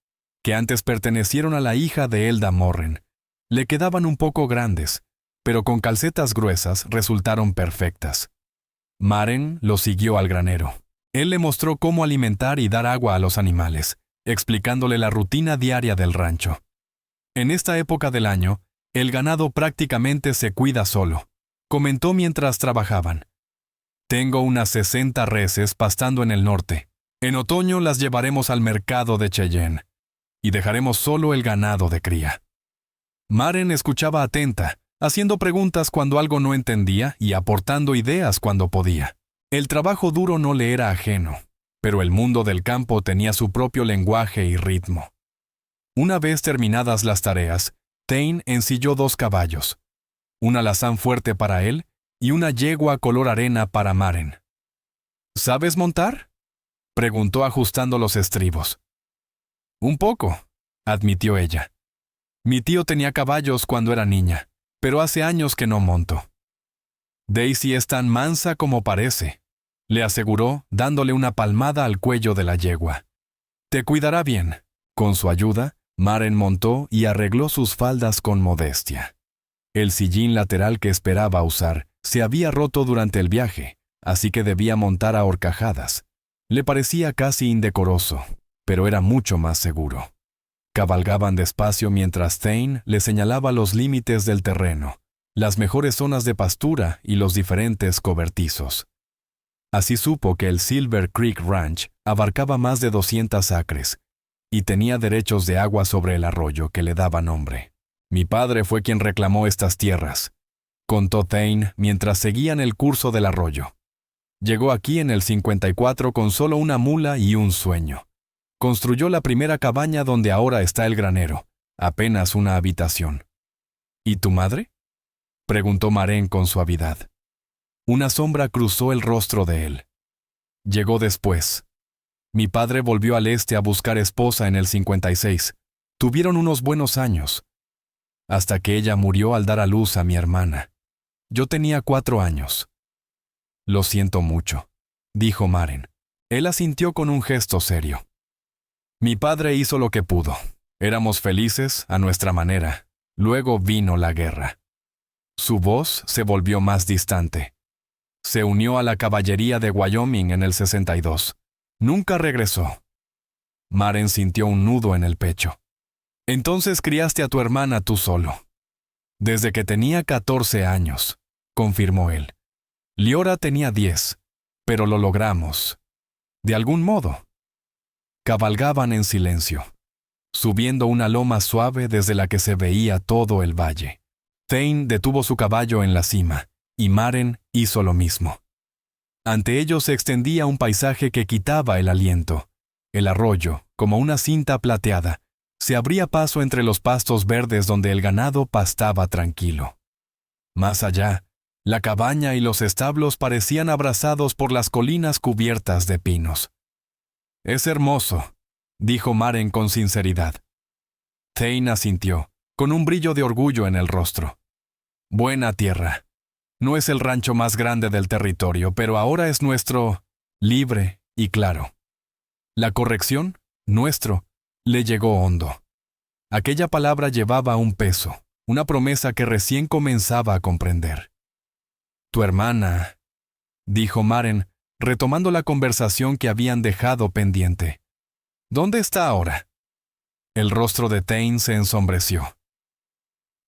S1: que antes pertenecieron a la hija de Elda Morren, le quedaban un poco grandes, pero con calcetas gruesas resultaron perfectas. Maren lo siguió al granero. Él le mostró cómo alimentar y dar agua a los animales, explicándole la rutina diaria del rancho. En esta época del año, el ganado prácticamente se cuida solo, comentó mientras trabajaban. Tengo unas 60 reses pastando en el norte. En otoño las llevaremos al mercado de Cheyenne y dejaremos solo el ganado de cría. Maren escuchaba atenta, haciendo preguntas cuando algo no entendía y aportando ideas cuando podía. El trabajo duro no le era ajeno, pero el mundo del campo tenía su propio lenguaje y ritmo. Una vez terminadas las tareas, Thane ensilló 2 caballos, un alazán fuerte para él y una yegua color arena para Maren. ¿Sabes montar?, preguntó ajustando los estribos. Un poco, admitió ella. Mi tío tenía caballos cuando era niña, pero hace años que no monto. Daisy es tan mansa como parece, le aseguró, dándole una palmada al cuello de la yegua. Te cuidará bien. Con su ayuda, Maren montó y arregló sus faldas con modestia. El sillín lateral que esperaba usar se había roto durante el viaje, así que debía montar a horcajadas. Le parecía casi indecoroso, pero era mucho más seguro. Cabalgaban despacio mientras Thane le señalaba los límites del terreno, las mejores zonas de pastura y los diferentes cobertizos. Así supo que el Silver Creek Ranch abarcaba más de 200 acres, y tenía derechos de agua sobre el arroyo que le daba nombre. Mi padre fue quien reclamó estas tierras, contó Thane mientras seguían el curso del arroyo. Llegó aquí en el 54 con solo una mula y un sueño. Construyó la primera cabaña donde ahora está el granero, apenas una habitación. ¿Y tu madre?, preguntó Maren con suavidad. Una sombra cruzó el rostro de él. Llegó después. Mi padre volvió al este a buscar esposa en el 56. Tuvieron unos buenos años, hasta que ella murió al dar a luz a mi hermana. Yo tenía 4 años. Lo siento mucho, dijo Maren. Él asintió con un gesto serio. Mi padre hizo lo que pudo. Éramos felices a nuestra manera. Luego vino la guerra. Su voz se volvió más distante. Se unió a la caballería de Wyoming en el 62. Nunca regresó. Maren sintió un nudo en el pecho. Entonces criaste a tu hermana tú solo. Desde que tenía 14 años, confirmó él. Leora tenía 10, pero lo logramos. De algún modo. Cabalgaban en silencio, subiendo una loma suave desde la que se veía todo el valle. Thane detuvo su caballo en la cima, y Maren hizo lo mismo. Ante ellos se extendía un paisaje que quitaba el aliento. El arroyo, como una cinta plateada, se abría paso entre los pastos verdes donde el ganado pastaba tranquilo. Más allá, la cabaña y los establos parecían abrazados por las colinas cubiertas de pinos. «Es hermoso», dijo Maren con sinceridad. Thane asintió, con un brillo de orgullo en el rostro. «Buena tierra. No es el rancho más grande del territorio, pero ahora es nuestro, libre y claro». La corrección, nuestro, le llegó hondo. Aquella palabra llevaba un peso, una promesa que recién comenzaba a comprender. «Tu hermana», dijo Maren, retomando la conversación que habían dejado pendiente. «¿Dónde está ahora?» El rostro de Thane se ensombreció.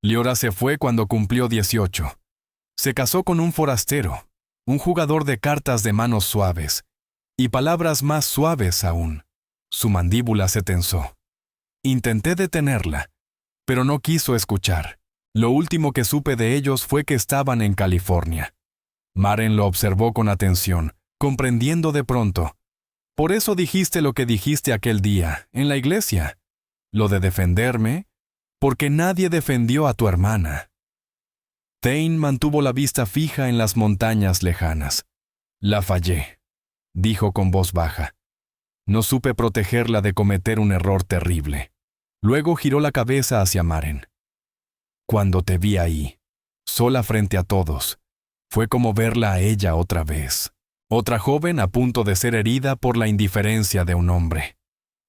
S1: Liora se fue cuando cumplió 18. Se casó con un forastero, un jugador de cartas de manos suaves, y palabras más suaves aún. Su mandíbula se tensó. Intenté detenerla, pero no quiso escuchar. Lo último que supe de ellos fue que estaban en California. Maren lo observó con atención, comprendiendo de pronto. «Por eso dijiste lo que dijiste aquel día, en la iglesia. Lo de defenderme, porque nadie defendió a tu hermana». Thane mantuvo la vista fija en las montañas lejanas. «La fallé», dijo con voz baja. «No supe protegerla de cometer un error terrible». Luego giró la cabeza hacia Maren. «Cuando te vi ahí, sola frente a todos, fue como verla a ella otra vez. Otra joven a punto de ser herida por la indiferencia de un hombre».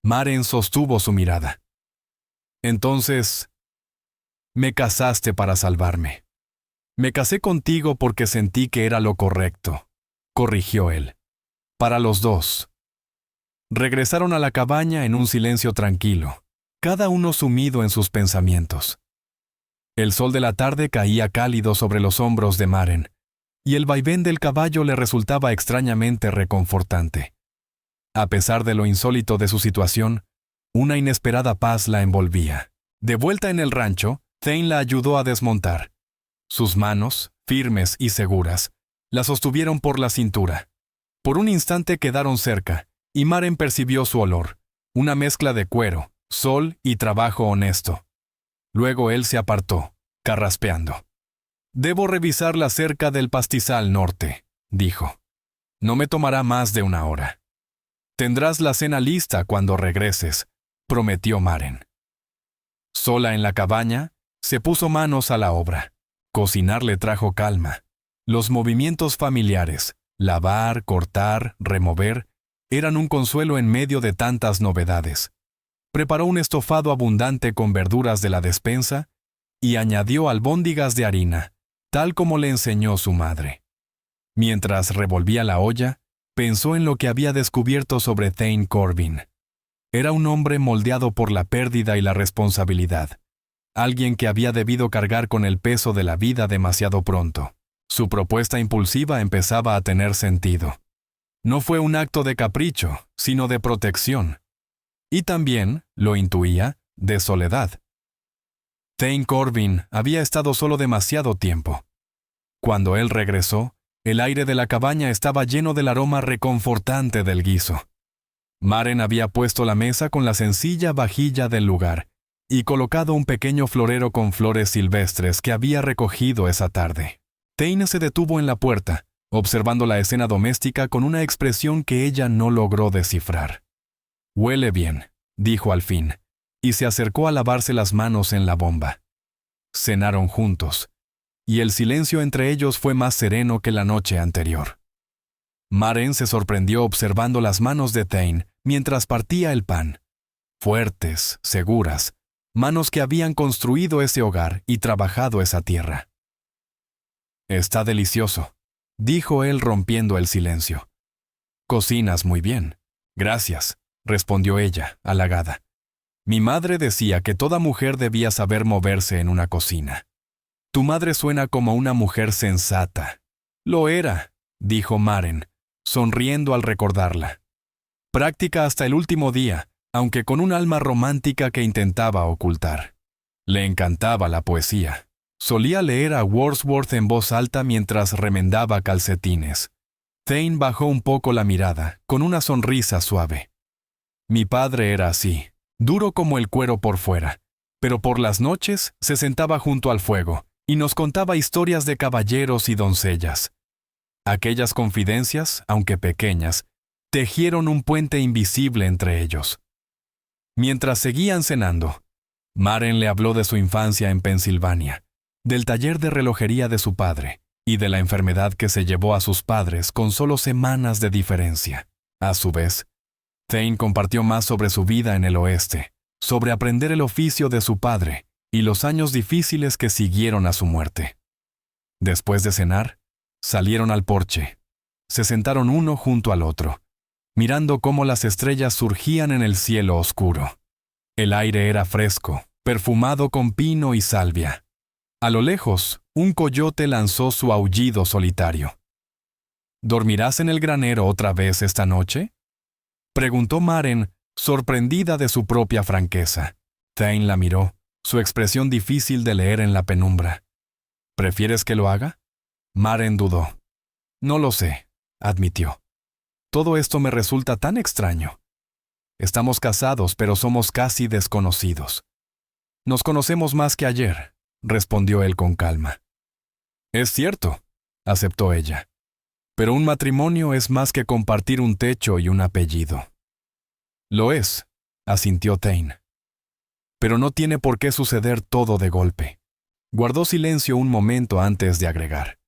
S1: Maren sostuvo su mirada. «Entonces, me casaste para salvarme». «Me casé contigo porque sentí que era lo correcto», corrigió él. «Para los dos». Regresaron a la cabaña en un silencio tranquilo, cada uno sumido en sus pensamientos. El sol de la tarde caía cálido sobre los hombros de Maren, y el vaivén del caballo le resultaba extrañamente reconfortante. A pesar de lo insólito de su situación, una inesperada paz la envolvía. De vuelta en el rancho, Thane la ayudó a desmontar. Sus manos, firmes y seguras, la sostuvieron por la cintura. Por un instante quedaron cerca, y Maren percibió su olor, una mezcla de cuero, sol y trabajo honesto. Luego él se apartó, carraspeando. «Debo revisar la cerca del pastizal norte», dijo. «No me tomará más de 1 hora». «Tendrás la cena lista cuando regreses», prometió Maren. Sola en la cabaña, se puso manos a la obra. Cocinar le trajo calma. Los movimientos familiares, lavar, cortar, remover, eran un consuelo en medio de tantas novedades. Preparó un estofado abundante con verduras de la despensa y añadió albóndigas de harina, tal como le enseñó su madre. Mientras revolvía la olla, pensó en lo que había descubierto sobre Thane Corbin. Era un hombre moldeado por la pérdida y la responsabilidad. Alguien que había debido cargar con el peso de la vida demasiado pronto. Su propuesta impulsiva empezaba a tener sentido. No fue un acto de capricho, sino de protección. Y también, lo intuía, de soledad. Thane Corbin había estado solo demasiado tiempo. Cuando él regresó, el aire de la cabaña estaba lleno del aroma reconfortante del guiso. Maren había puesto la mesa con la sencilla vajilla del lugar y colocado un pequeño florero con flores silvestres que había recogido esa tarde. Thane se detuvo en la puerta, observando la escena doméstica con una expresión que ella no logró descifrar. «Huele bien», dijo al fin, y se acercó a lavarse las manos en la bomba. Cenaron juntos, y el silencio entre ellos fue más sereno que la noche anterior. Maren se sorprendió observando las manos de Thane mientras partía el pan. Fuertes, seguras, manos que habían construido ese hogar y trabajado esa tierra. «Está delicioso», dijo él rompiendo el silencio. «Cocinas muy bien». «Gracias», respondió ella, halagada. «Mi madre decía que toda mujer debía saber moverse en una cocina». «Tu madre suena como una mujer sensata». «Lo era», dijo Maren, sonriendo al recordarla. «Práctica hasta el último día, aunque con un alma romántica que intentaba ocultar». Le encantaba la poesía. Solía leer a Wordsworth en voz alta mientras remendaba calcetines. Thane bajó un poco la mirada, con una sonrisa suave. «Mi padre era así», duro como el cuero por fuera, pero por las noches se sentaba junto al fuego y nos contaba historias de caballeros y doncellas. Aquellas confidencias, aunque pequeñas, tejieron un puente invisible entre ellos. Mientras seguían cenando, Maren le habló de su infancia en Pensilvania, del taller de relojería de su padre y de la enfermedad que se llevó a sus padres con solo semanas de diferencia. A su vez, Thane compartió más sobre su vida en el oeste, sobre aprender el oficio de su padre y los años difíciles que siguieron a su muerte. Después de cenar, salieron al porche. Se sentaron uno junto al otro, mirando cómo las estrellas surgían en el cielo oscuro. El aire era fresco, perfumado con pino y salvia. A lo lejos, un coyote lanzó su aullido solitario. ¿Dormirás en el granero otra vez esta noche?, preguntó Maren, sorprendida de su propia franqueza. Thane la miró, su expresión difícil de leer en la penumbra. ¿Prefieres que lo haga? Maren dudó. No lo sé, admitió. Todo esto me resulta tan extraño. Estamos casados, pero somos casi desconocidos. Nos conocemos más que ayer, respondió él con calma. Es cierto, aceptó ella. Pero un matrimonio es más que compartir un techo y un apellido. Lo es, asintió Thane. Pero no tiene por qué suceder todo de golpe. Guardó silencio un momento antes de agregar.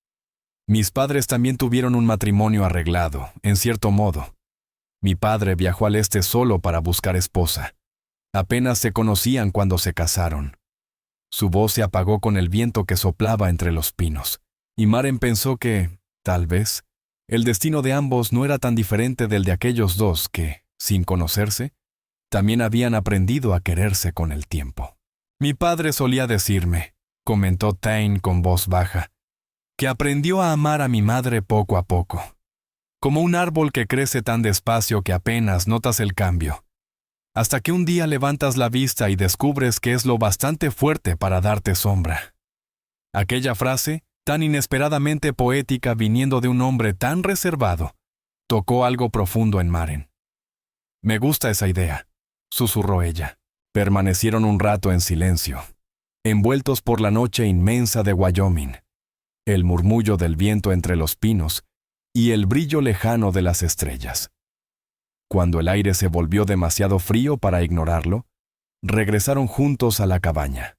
S1: Mis padres también tuvieron un matrimonio arreglado, en cierto modo. Mi padre viajó al este solo para buscar esposa. Apenas se conocían cuando se casaron. Su voz se apagó con el viento que soplaba entre los pinos, y Maren pensó que, tal vez, el destino de ambos no era tan diferente del de aquellos dos que, sin conocerse, también habían aprendido a quererse con el tiempo. Mi padre solía decirme, comentó Thane con voz baja, que aprendió a amar a mi madre poco a poco, como un árbol que crece tan despacio que apenas notas el cambio, hasta que un día levantas la vista y descubres que es lo bastante fuerte para darte sombra. Aquella frase, tan inesperadamente poética viniendo de un hombre tan reservado, tocó algo profundo en Maren. Me gusta esa idea, susurró ella. Permanecieron un rato en silencio, envueltos por la noche inmensa de Wyoming, el murmullo del viento entre los pinos y el brillo lejano de las estrellas. Cuando el aire se volvió demasiado frío para ignorarlo, regresaron juntos a la cabaña.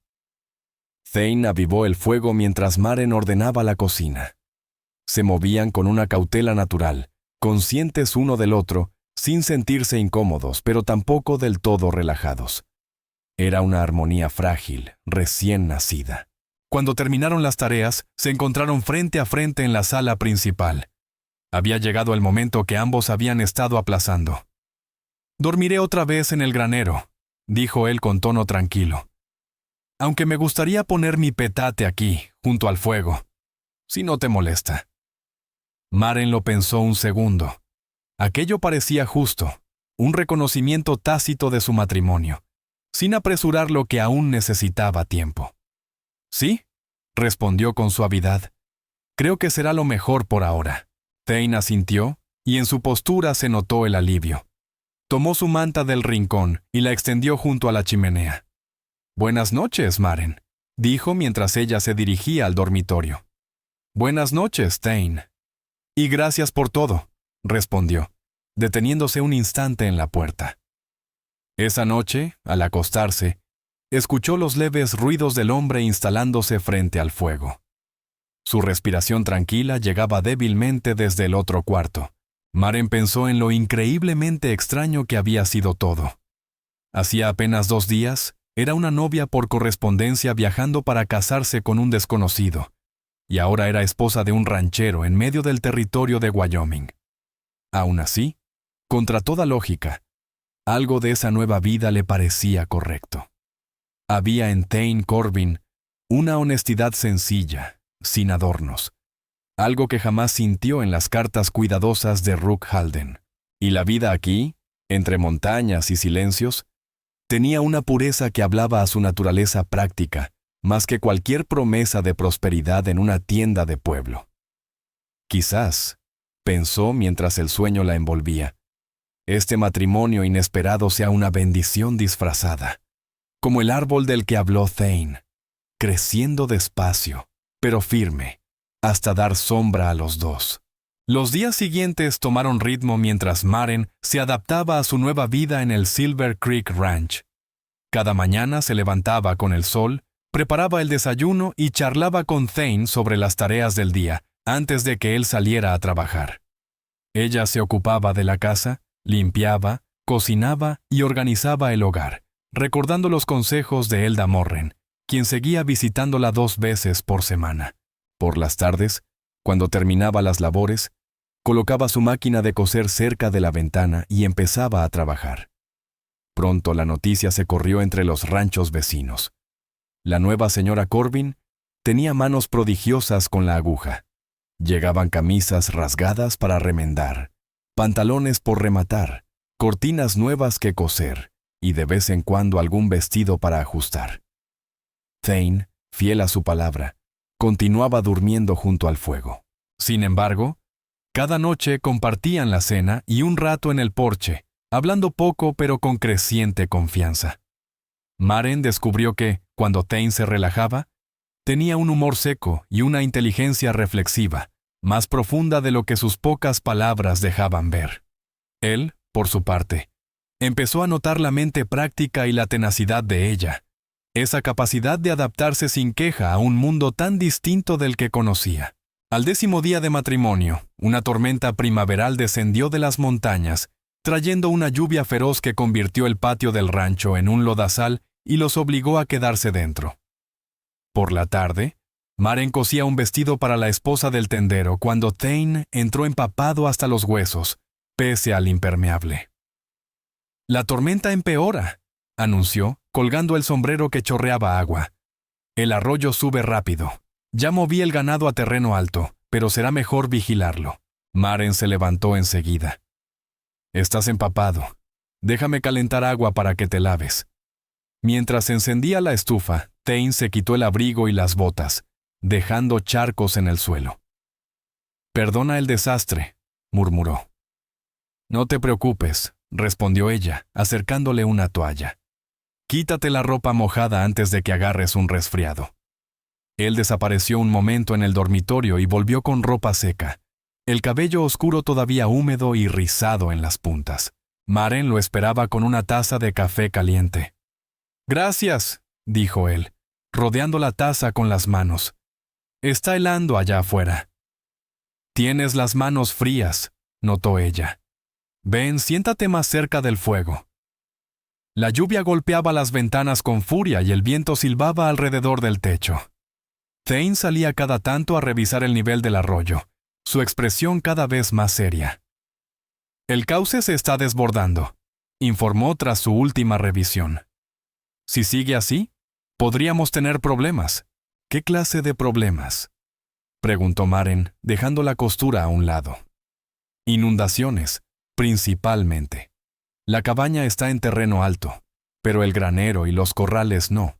S1: Thane avivó el fuego mientras Maren ordenaba la cocina. Se movían con una cautela natural, conscientes uno del otro, sin sentirse incómodos, pero tampoco del todo relajados. Era una armonía frágil, recién nacida. Cuando terminaron las tareas, se encontraron frente a frente en la sala principal. Había llegado el momento que ambos habían estado aplazando. «Dormiré otra vez en el granero», dijo él con tono tranquilo. «Aunque me gustaría poner mi petate aquí, junto al fuego, si no te molesta». Maren lo pensó un segundo. Aquello parecía justo, un reconocimiento tácito de su matrimonio, sin apresurar lo que aún necesitaba tiempo. «Sí», respondió con suavidad. «Creo que será lo mejor por ahora». Thane asintió, y en su postura se notó el alivio. Tomó su manta del rincón y la extendió junto a la chimenea. «Buenas noches, Maren», dijo mientras ella se dirigía al dormitorio. «Buenas noches, Thane». «Y gracias por todo», respondió, deteniéndose un instante en la puerta. Esa noche, al acostarse, escuchó los leves ruidos del hombre instalándose frente al fuego. Su respiración tranquila llegaba débilmente desde el otro cuarto. Maren pensó en lo increíblemente extraño que había sido todo. Hacía apenas 2 días, era una novia por correspondencia viajando para casarse con un desconocido, y ahora era esposa de un ranchero en medio del territorio de Wyoming. Aún así, contra toda lógica, algo de esa nueva vida le parecía correcto. Había en Thane Corbin una honestidad sencilla, sin adornos, algo que jamás sintió en las cartas cuidadosas de Rook Halden. Y la vida aquí, entre montañas y silencios, tenía una pureza que hablaba a su naturaleza práctica, más que cualquier promesa de prosperidad en una tienda de pueblo. Quizás, pensó mientras el sueño la envolvía, este matrimonio inesperado sea una bendición disfrazada, como el árbol del que habló Thane, creciendo despacio, pero firme, hasta dar sombra a los dos. Los días siguientes tomaron ritmo mientras Maren se adaptaba a su nueva vida en el Silver Creek Ranch. Cada mañana se levantaba con el sol, preparaba el desayuno y charlaba con Thane sobre las tareas del día antes de que él saliera a trabajar. Ella se ocupaba de la casa, limpiaba, cocinaba y organizaba el hogar, recordando los consejos de Elda Morren, quien seguía visitándola 2 veces por semana. Por las tardes, cuando terminaba las labores, colocaba su máquina de coser cerca de la ventana y empezaba a trabajar. Pronto la noticia se corrió entre los ranchos vecinos. La nueva señora Corbin tenía manos prodigiosas con la aguja. Llegaban camisas rasgadas para remendar, pantalones por rematar, cortinas nuevas que coser y de vez en cuando algún vestido para ajustar. Thane, fiel a su palabra, continuaba durmiendo junto al fuego. Sin embargo, cada noche compartían la cena y un rato en el porche, hablando poco pero con creciente confianza. Maren descubrió que, cuando Thane se relajaba, tenía un humor seco y una inteligencia reflexiva, más profunda de lo que sus pocas palabras dejaban ver. Él, por su parte, empezó a notar la mente práctica y la tenacidad de ella, esa capacidad de adaptarse sin queja a un mundo tan distinto del que conocía. Al 10º día de matrimonio, una tormenta primaveral descendió de las montañas, trayendo una lluvia feroz que convirtió el patio del rancho en un lodazal y los obligó a quedarse dentro. Por la tarde, Maren cosía un vestido para la esposa del tendero cuando Thane entró empapado hasta los huesos, pese al impermeable. «La tormenta empeora», anunció, colgando el sombrero que chorreaba agua. «El arroyo sube rápido. Ya moví el ganado a terreno alto, pero será mejor vigilarlo». Maren se levantó enseguida. «Estás empapado. Déjame calentar agua para que te laves». Mientras encendía la estufa, Thane se quitó el abrigo y las botas, dejando charcos en el suelo. «Perdona el desastre», murmuró. «No te preocupes», respondió ella, acercándole una toalla. «Quítate la ropa mojada antes de que agarres un resfriado». Él desapareció un momento en el dormitorio y volvió con ropa seca, el cabello oscuro todavía húmedo y rizado en las puntas. Maren lo esperaba con una taza de café caliente. «Gracias», dijo él, rodeando la taza con las manos. «Está helando allá afuera». «Tienes las manos frías», notó ella. «Ven, siéntate más cerca del fuego». La lluvia golpeaba las ventanas con furia y el viento silbaba alrededor del techo. Thane salía cada tanto a revisar el nivel del arroyo, su expresión cada vez más seria. «El cauce se está desbordando», informó tras su última revisión. «Si sigue así, podríamos tener problemas». «¿Qué clase de problemas?», preguntó Maren, dejando la costura a un lado. «Inundaciones, principalmente. La cabaña está en terreno alto, pero el granero y los corrales no.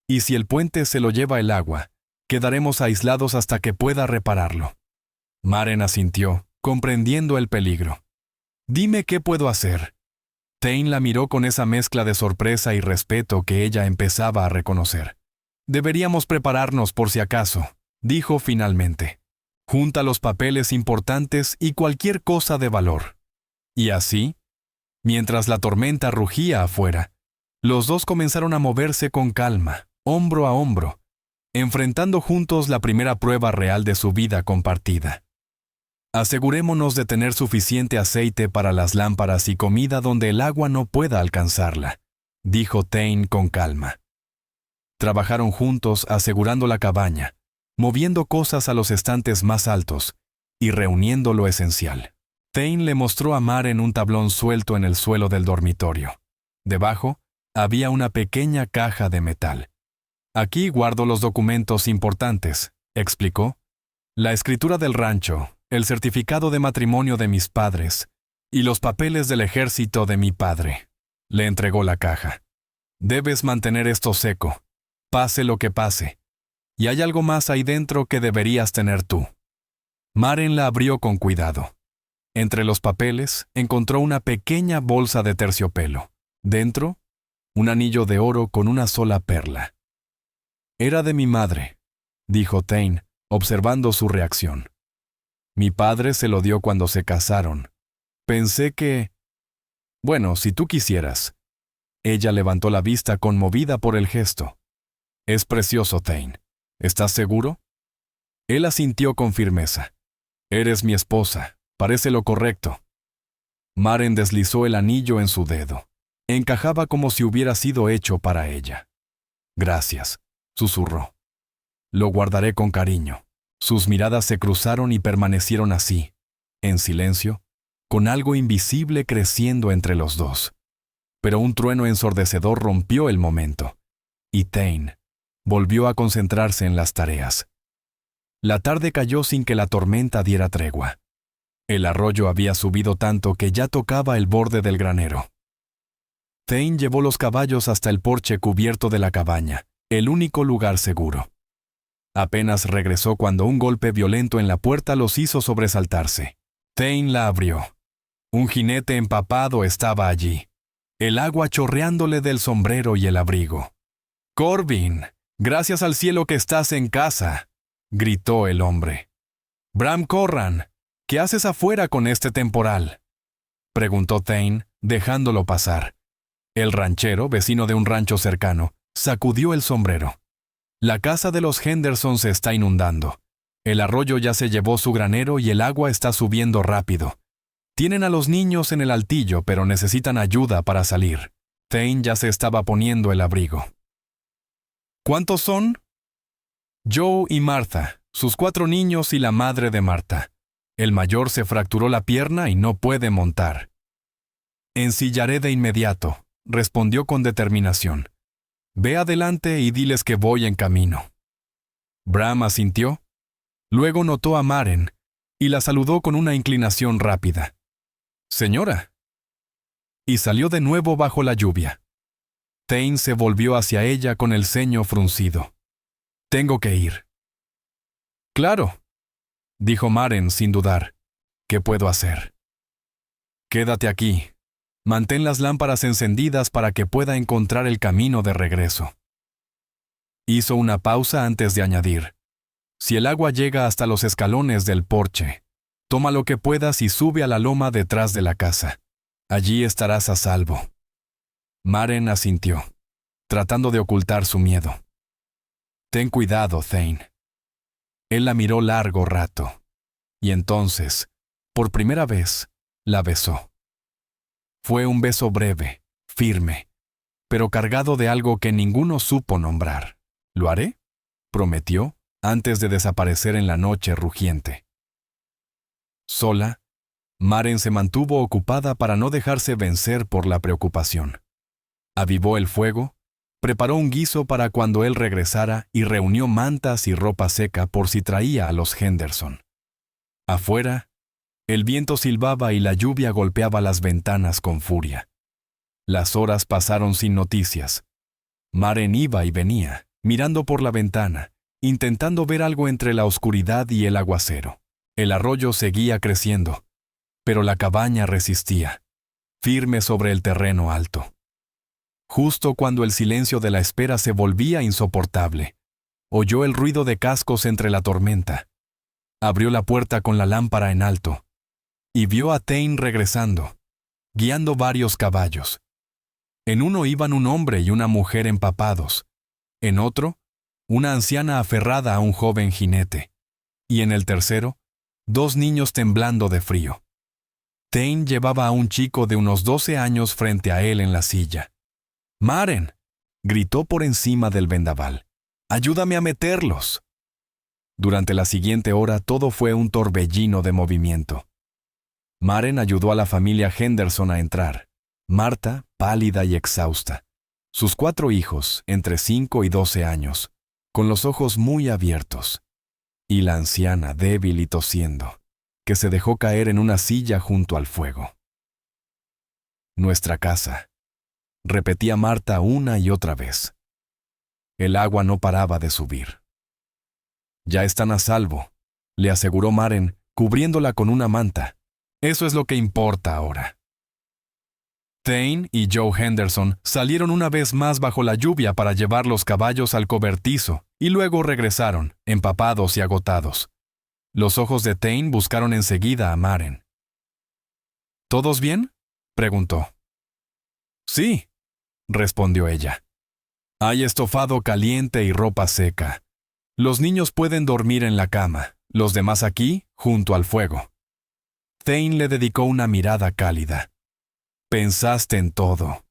S1: Y si el puente se lo lleva el agua, quedaremos aislados hasta que pueda repararlo». Maren asintió, comprendiendo el peligro. «Dime qué puedo hacer». Thane la miró con esa mezcla de sorpresa y respeto que ella empezaba a reconocer. «Deberíamos prepararnos por si acaso», dijo finalmente. «Junta los papeles importantes y cualquier cosa de valor». Y así, mientras la tormenta rugía afuera, los dos comenzaron a moverse con calma, hombro a hombro, enfrentando juntos la primera prueba real de su vida compartida. «Asegurémonos de tener suficiente aceite para las lámparas y comida donde el agua no pueda alcanzarla», dijo Thane con calma. Trabajaron juntos asegurando la cabaña, moviendo cosas a los estantes más altos y reuniendo lo esencial. Thane le mostró a Maren un tablón suelto en el suelo del dormitorio. Debajo había una pequeña caja de metal. «Aquí guardo los documentos importantes», explicó. «La escritura del rancho, el certificado de matrimonio de mis padres y los papeles del ejército de mi padre». Le entregó la caja. «Debes mantener esto seco, pase lo que pase. Y hay algo más ahí dentro que deberías tener tú». Maren la abrió con cuidado. Entre los papeles encontró una pequeña bolsa de terciopelo. Dentro, un anillo de oro con una sola perla. «Era de mi madre», dijo Thane, observando su reacción. «Mi padre se lo dio cuando se casaron. Pensé que... Bueno, si tú quisieras». Ella levantó la vista conmovida por el gesto. «Es precioso, Thane. ¿Estás seguro?» Él asintió con firmeza. «Eres mi esposa. Parece lo correcto». Maren deslizó el anillo en su dedo. Encajaba como si hubiera sido hecho para ella. «Gracias», susurró. «Lo guardaré con cariño». Sus miradas se cruzaron y permanecieron así, en silencio, con algo invisible creciendo entre los dos. Pero un trueno ensordecedor rompió el momento, y Thane volvió a concentrarse en las tareas. La tarde cayó sin que la tormenta diera tregua. El arroyo había subido tanto que ya tocaba el borde del granero. Thane llevó los caballos hasta el porche cubierto de la cabaña, el único lugar seguro. Apenas regresó cuando un golpe violento en la puerta los hizo sobresaltarse. Thane la abrió. Un jinete empapado estaba allí, el agua chorreándole del sombrero y el abrigo. «Corbin, gracias al cielo que estás en casa», gritó el hombre. «Bram Corran, ¿qué haces afuera con este temporal?», preguntó Thane, dejándolo pasar. El ranchero, vecino de un rancho cercano, sacudió el sombrero. «La casa de los Henderson se está inundando. El arroyo ya se llevó su granero y el agua está subiendo rápido. Tienen a los niños en el altillo, pero necesitan ayuda para salir». Thane ya se estaba poniendo el abrigo. «¿Cuántos son?» «Joe y Martha, sus 4 niños y la madre de Martha. El mayor se fracturó la pierna y no puede montar». «Ensillaré de inmediato», respondió con determinación. «Ve adelante y diles que voy en camino». Bram asintió. Luego notó a Maren y la saludó con una inclinación rápida. «Señora». Y salió de nuevo bajo la lluvia. Thane se volvió hacia ella con el ceño fruncido. «Tengo que ir». «Claro», dijo Maren sin dudar. «¿Qué puedo hacer?» «Quédate aquí. Mantén las lámparas encendidas para que pueda encontrar el camino de regreso». Hizo una pausa antes de añadir. «Si el agua llega hasta los escalones del porche, toma lo que puedas y sube a la loma detrás de la casa. Allí estarás a salvo». Maren asintió, tratando de ocultar su miedo. «Ten cuidado, Thane». Él la miró largo rato, y entonces, por primera vez, la besó. Fue un beso breve, firme, pero cargado de algo que ninguno supo nombrar. «¿Lo haré?», prometió, antes de desaparecer en la noche rugiente. Sola, Maren se mantuvo ocupada para no dejarse vencer por la preocupación. Avivó el fuego, preparó un guiso para cuando él regresara y reunió mantas y ropa seca por si traía a los Henderson. Afuera, el viento silbaba y la lluvia golpeaba las ventanas con furia. Las horas pasaron sin noticias. Maren iba y venía, mirando por la ventana, intentando ver algo entre la oscuridad y el aguacero. El arroyo seguía creciendo, pero la cabaña resistía, firme sobre el terreno alto. Justo cuando el silencio de la espera se volvía insoportable, oyó el ruido de cascos entre la tormenta. Abrió la puerta con la lámpara en alto y vio a Thane regresando, guiando varios caballos. En uno iban un hombre y una mujer empapados, en otro, una anciana aferrada a un joven jinete, y en el tercero, 2 niños temblando de frío. Thane llevaba a un chico de unos 12 años frente a él en la silla. «Maren», gritó por encima del vendaval, «ayúdame a meterlos». Durante la siguiente hora todo fue un torbellino de movimiento. Maren ayudó a la familia Henderson a entrar, Martha, pálida y exhausta. Sus 4 hijos, entre 5 y 12 años, con los ojos muy abiertos. Y la anciana, débil y tosiendo, que se dejó caer en una silla junto al fuego. «Nuestra casa», repetía Martha una y otra vez. El agua no paraba de subir. «Ya están a salvo», le aseguró Maren, cubriéndola con una manta. Eso es lo que importa ahora. Thane y Joe Henderson salieron una vez más bajo la lluvia para llevar los caballos al cobertizo y luego regresaron, empapados y agotados. Los ojos de Thane buscaron enseguida a Maren. ¿Todos bien?, preguntó. Sí, respondió ella. Hay estofado caliente y ropa seca. Los niños pueden dormir en la cama, los demás aquí, junto al fuego. Thane le dedicó una mirada cálida. Pensaste en todo.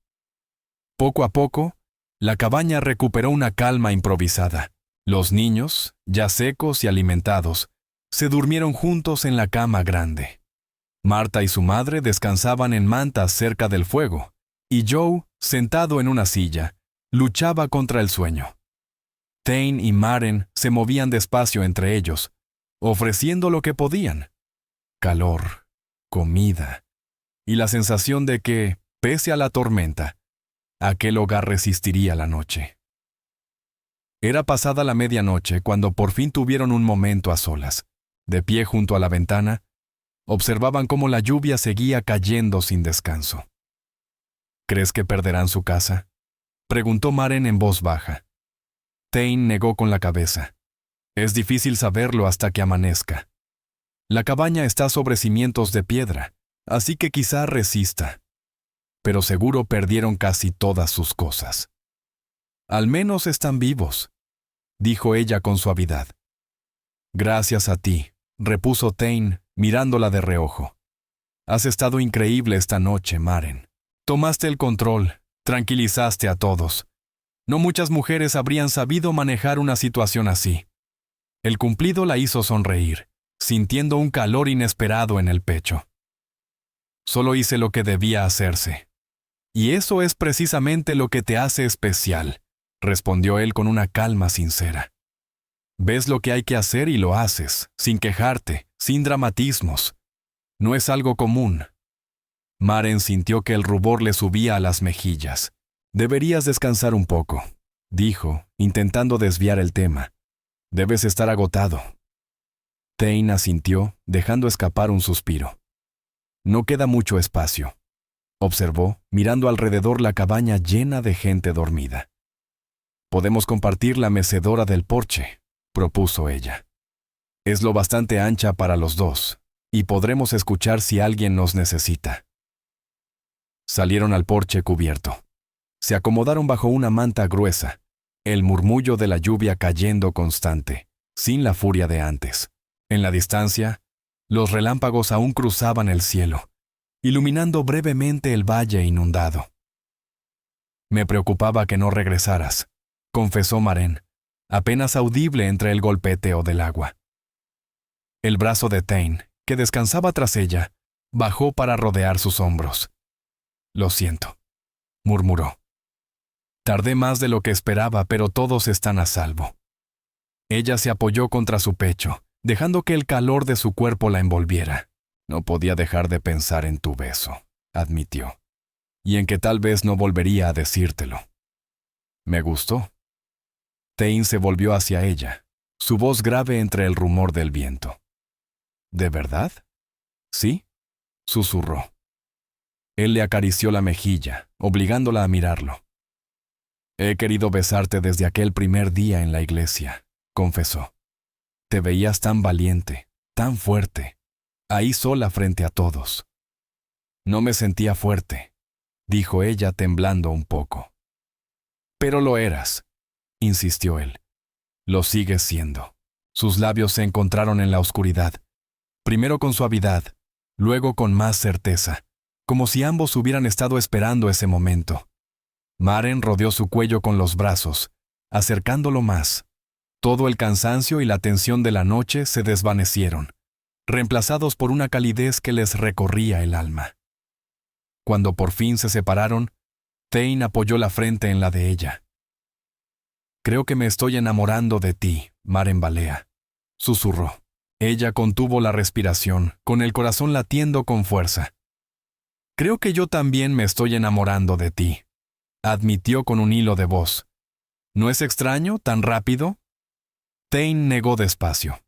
S1: Poco a poco, la cabaña recuperó una calma improvisada. Los niños, ya secos y alimentados, se durmieron juntos en la cama grande. Marta y su madre descansaban en mantas cerca del fuego, y Joe, sentado en una silla, luchaba contra el sueño. Thane y Maren se movían despacio entre ellos, ofreciendo lo que podían: calor, comida, y la sensación de que, pese a la tormenta, aquel hogar resistiría la noche. Era pasada la medianoche cuando por fin tuvieron un momento a solas. De pie junto a la ventana, observaban cómo la lluvia seguía cayendo sin descanso. ¿Crees que perderán su casa?, preguntó Maren en voz baja. Thane negó con la cabeza. Es difícil saberlo hasta que amanezca. La cabaña está sobre cimientos de piedra, así que quizá resista. Pero seguro perdieron casi todas sus cosas. Al menos están vivos, dijo ella con suavidad. Gracias a ti, repuso Thane, mirándola de reojo. Has estado increíble esta noche, Maren. Tomaste el control, tranquilizaste a todos. No muchas mujeres habrían sabido manejar una situación así. El cumplido la hizo sonreír, sintiendo un calor inesperado en el pecho. Solo hice lo que debía hacerse. Y eso es precisamente lo que te hace especial, respondió él con una calma sincera. Ves lo que hay que hacer y lo haces, sin quejarte, sin dramatismos. No es algo común. Maren sintió que el rubor le subía a las mejillas. Deberías descansar un poco, dijo, intentando desviar el tema. Debes estar agotado. Thane asintió, dejando escapar un suspiro. No queda mucho espacio, observó, mirando alrededor la cabaña llena de gente dormida. Podemos compartir la mecedora del porche, propuso ella. Es lo bastante ancha para los dos, y podremos escuchar si alguien nos necesita. Salieron al porche cubierto. Se acomodaron bajo una manta gruesa, el murmullo de la lluvia cayendo constante, sin la furia de antes. En la distancia, los relámpagos aún cruzaban el cielo, iluminando brevemente el valle inundado. Me preocupaba que no regresaras, confesó Maren, apenas audible entre el golpeteo del agua. El brazo de Thane, que descansaba tras ella, bajó para rodear sus hombros. Lo siento, murmuró. Tardé más de lo que esperaba, pero todos están a salvo. Ella se apoyó contra su pecho, dejando que el calor de su cuerpo la envolviera. No podía dejar de pensar en tu beso, admitió, y en que tal vez no volvería a decírtelo. Me gustó. Thane se volvió hacia ella, su voz grave entre el rumor del viento. ¿De verdad? ¿Sí?, susurró. Él le acarició la mejilla, obligándola a mirarlo. He querido besarte desde aquel primer día en la iglesia, confesó. Te veías tan valiente, tan fuerte, ahí sola frente a todos. No me sentía fuerte, dijo ella temblando un poco. Pero lo eras, insistió él. Lo sigues siendo. Sus labios se encontraron en la oscuridad, primero con suavidad, luego con más certeza, como si ambos hubieran estado esperando ese momento. Maren rodeó su cuello con los brazos, acercándolo más. Todo el cansancio y la tensión de la noche se desvanecieron, reemplazados por una calidez que les recorría el alma. Cuando por fin se separaron, Thane apoyó la frente en la de ella. Creo que me estoy enamorando de ti, Maren Balea, susurró. Ella contuvo la respiración, con el corazón latiendo con fuerza. Creo que yo también me estoy enamorando de ti, admitió con un hilo de voz. ¿No es extraño, tan rápido? Thane negó despacio.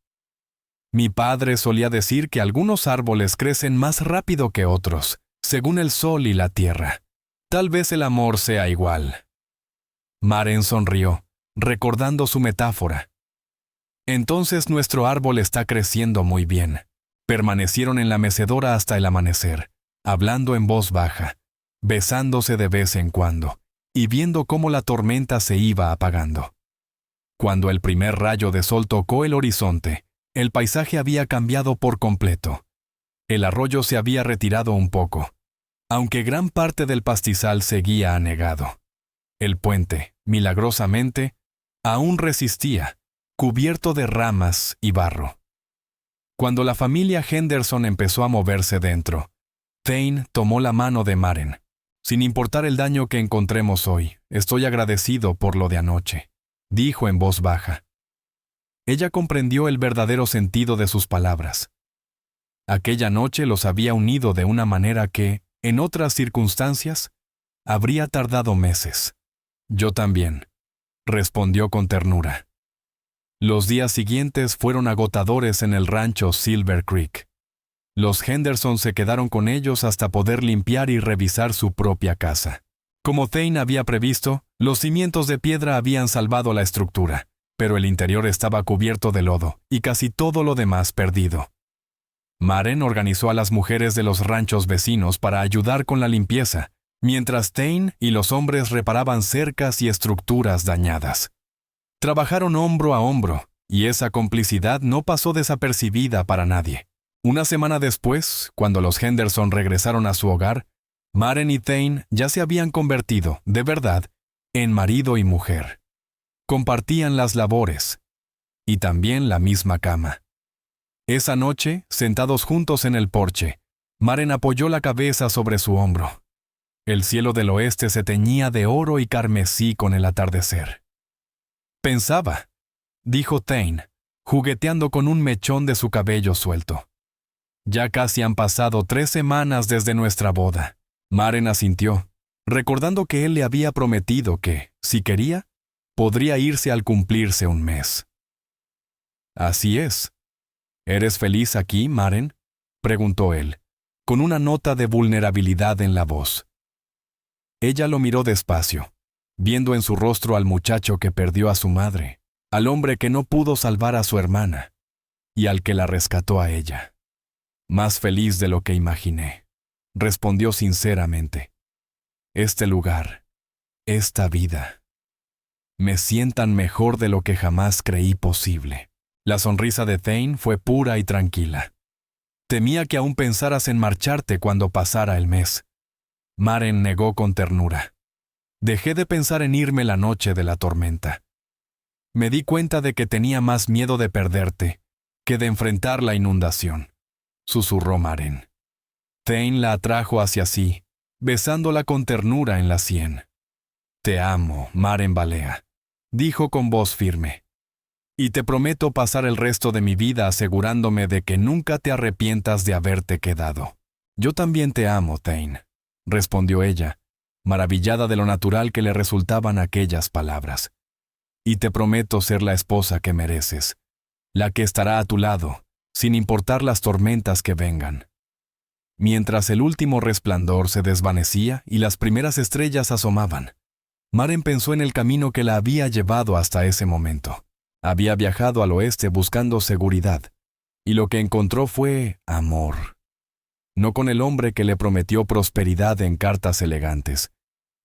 S1: Mi padre solía decir que algunos árboles crecen más rápido que otros, según el sol y la tierra. Tal vez el amor sea igual. Maren sonrió, recordando su metáfora. Entonces nuestro árbol está creciendo muy bien. Permanecieron en la mecedora hasta el amanecer, hablando en voz baja, besándose de vez en cuando, y viendo cómo la tormenta se iba apagando. Cuando el primer rayo de sol tocó el horizonte, el paisaje había cambiado por completo. El arroyo se había retirado un poco, aunque gran parte del pastizal seguía anegado. El puente, milagrosamente, aún resistía, cubierto de ramas y barro. Cuando la familia Henderson empezó a moverse dentro, Thane tomó la mano de Maren. Sin importar el daño que encontremos hoy, estoy agradecido por lo de anoche, dijo en voz baja. Ella comprendió el verdadero sentido de sus palabras. Aquella noche los había unido de una manera que, en otras circunstancias, habría tardado meses. Yo también, respondió con ternura. Los días siguientes fueron agotadores en el rancho Silver Creek. Los Henderson se quedaron con ellos hasta poder limpiar y revisar su propia casa. Como Thane había previsto, los cimientos de piedra habían salvado la estructura, pero el interior estaba cubierto de lodo y casi todo lo demás perdido. Maren organizó a las mujeres de los ranchos vecinos para ayudar con la limpieza, mientras Thane y los hombres reparaban cercas y estructuras dañadas. Trabajaron hombro a hombro, y esa complicidad no pasó desapercibida para nadie. Una semana después, cuando los Henderson regresaron a su hogar, Maren y Thane ya se habían convertido, de verdad, en marido y mujer. Compartían las labores, y también la misma cama. Esa noche, sentados juntos en el porche, Maren apoyó la cabeza sobre su hombro. El cielo del oeste se teñía de oro y carmesí con el atardecer. Pensaba, dijo Thane, jugueteando con un mechón de su cabello suelto. Ya casi han pasado 3 semanas desde nuestra boda. Maren asintió, recordando que él le había prometido que, si quería, podría irse al cumplirse un mes. Así es. ¿Eres feliz aquí, Maren?, preguntó él, con una nota de vulnerabilidad en la voz. Ella lo miró despacio, viendo en su rostro al muchacho que perdió a su madre, al hombre que no pudo salvar a su hermana, y al que la rescató a ella. Más feliz de lo que imaginé, respondió sinceramente. Este lugar, esta vida, me sientan mejor de lo que jamás creí posible. La sonrisa de Thane fue pura y tranquila. Temía que aún pensaras en marcharte cuando pasara el mes. Maren negó con ternura. Dejé de pensar en irme la noche de la tormenta. Me di cuenta de que tenía más miedo de perderte que de enfrentar la inundación, susurró Maren. Thane la atrajo hacia sí, besándola con ternura en la sien. Te amo, Maren Balea, dijo con voz firme. Y te prometo pasar el resto de mi vida asegurándome de que nunca te arrepientas de haberte quedado. Yo también te amo, Thane, respondió ella, maravillada de lo natural que le resultaban aquellas palabras. Y te prometo ser la esposa que mereces, la que estará a tu lado, sin importar las tormentas que vengan. Mientras el último resplandor se desvanecía y las primeras estrellas asomaban, Maren pensó en el camino que la había llevado hasta ese momento. Había viajado al oeste buscando seguridad, y lo que encontró fue amor. No con el hombre que le prometió prosperidad en cartas elegantes,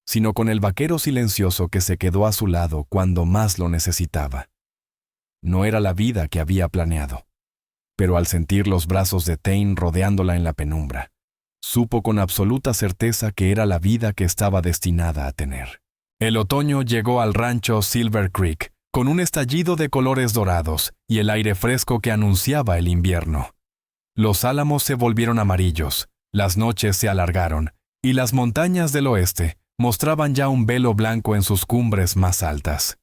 S1: sino con el vaquero silencioso que se quedó a su lado cuando más lo necesitaba. No era la vida que había planeado, pero al sentir los brazos de Thane rodeándola en la penumbra, supo con absoluta certeza que era la vida que estaba destinada a tener. El otoño llegó al rancho Silver Creek, con un estallido de colores dorados y el aire fresco que anunciaba el invierno. Los álamos se volvieron amarillos, las noches se alargaron, y las montañas del oeste mostraban ya un velo blanco en sus cumbres más altas.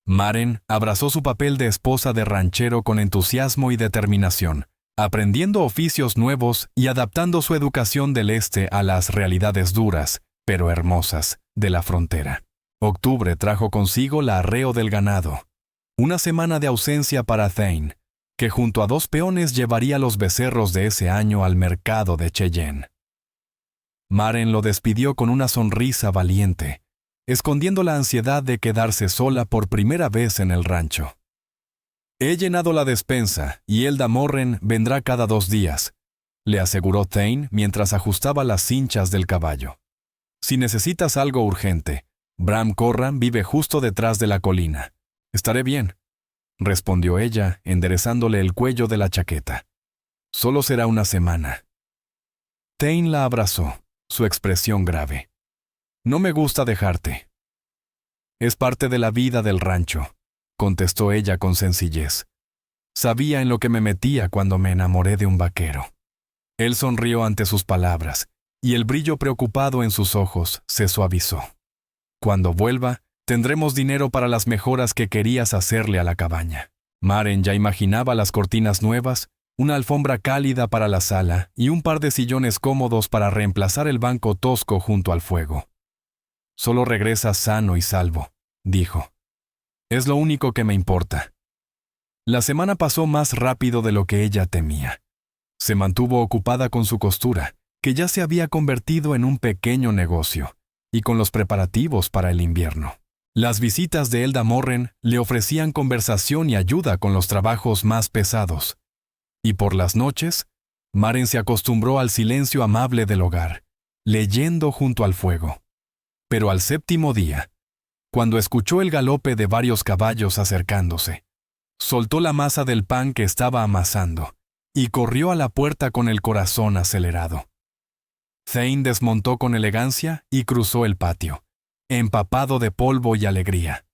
S1: Maren abrazó su papel de esposa de ranchero con entusiasmo y determinación, aprendiendo oficios nuevos y adaptando su educación del este a las realidades duras, pero hermosas, de la frontera. Octubre trajo consigo la arreo del ganado. Una semana de ausencia para Thane, que junto a 2 peones llevaría los becerros de ese año al mercado de Cheyenne. Maren lo despidió con una sonrisa valiente, escondiendo la ansiedad de quedarse sola por primera vez en el rancho. «He llenado la despensa y Elda Morren vendrá cada 2 días», le aseguró Thane mientras ajustaba las cinchas del caballo. «Si necesitas algo urgente, Bram Corran vive justo detrás de la colina. Estaré bien», respondió ella, enderezándole el cuello de la chaqueta. «Solo será una semana». Thane la abrazó, su expresión grave. «No me gusta dejarte». «Es parte de la vida del rancho», contestó ella con sencillez. «Sabía en lo que me metía cuando me enamoré de un vaquero». Él sonrió ante sus palabras, y el brillo preocupado en sus ojos se suavizó. «Cuando vuelva, tendremos dinero para las mejoras que querías hacerle a la cabaña». Maren ya imaginaba las cortinas nuevas, una alfombra cálida para la sala y un par de sillones cómodos para reemplazar el banco tosco junto al fuego. «Solo regresa sano y salvo», dijo. «Es lo único que me importa». La semana pasó más rápido de lo que ella temía. Se mantuvo ocupada con su costura, que ya se había convertido en un pequeño negocio, y con los preparativos para el invierno. Las visitas de Elda Morren le ofrecían conversación y ayuda con los trabajos más pesados. Y por las noches, Maren se acostumbró al silencio amable del hogar, leyendo junto al fuego. Pero al 7º día, cuando escuchó el galope de varios caballos acercándose, soltó la masa del pan que estaba amasando y corrió a la puerta con el corazón acelerado. Thane desmontó con elegancia y cruzó el patio, empapado de polvo y alegría.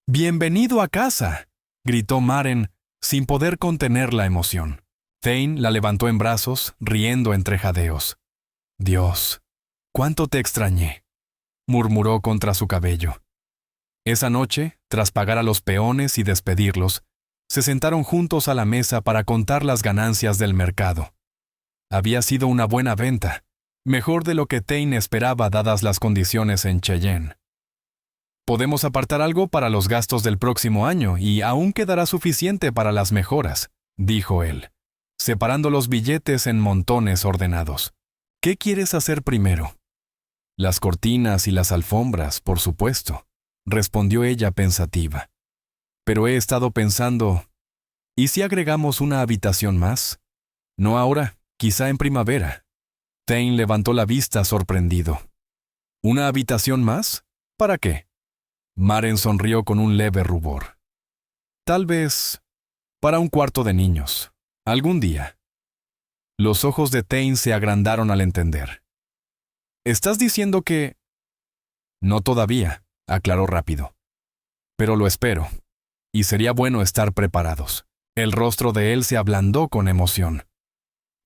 S1: «¡Bienvenido a casa!», gritó Maren, sin poder contener la emoción. Thane la levantó en brazos, riendo entre jadeos. «Dios, cuánto te extrañé», murmuró contra su cabello. Esa noche, tras pagar a los peones y despedirlos, se sentaron juntos a la mesa para contar las ganancias del mercado. Había sido una buena venta, mejor de lo que Thane esperaba dadas las condiciones en Cheyenne. «Podemos apartar algo para los gastos del próximo año y aún quedará suficiente para las mejoras», dijo él, separando los billetes en montones ordenados. «¿Qué quieres hacer primero?» «Las cortinas y las alfombras, por supuesto», respondió ella pensativa. «Pero he estado pensando, ¿y si agregamos una habitación más? No ahora, quizá en primavera». Thane levantó la vista sorprendido. «¿Una habitación más? ¿Para qué?» Maren sonrió con un leve rubor. «Tal vez para un cuarto de niños. Algún día». Los ojos de Thane se agrandaron al entender. «¿Estás diciendo que...?» «No todavía», aclaró rápido. «Pero lo espero. Y sería bueno estar preparados». El rostro de él se ablandó con emoción.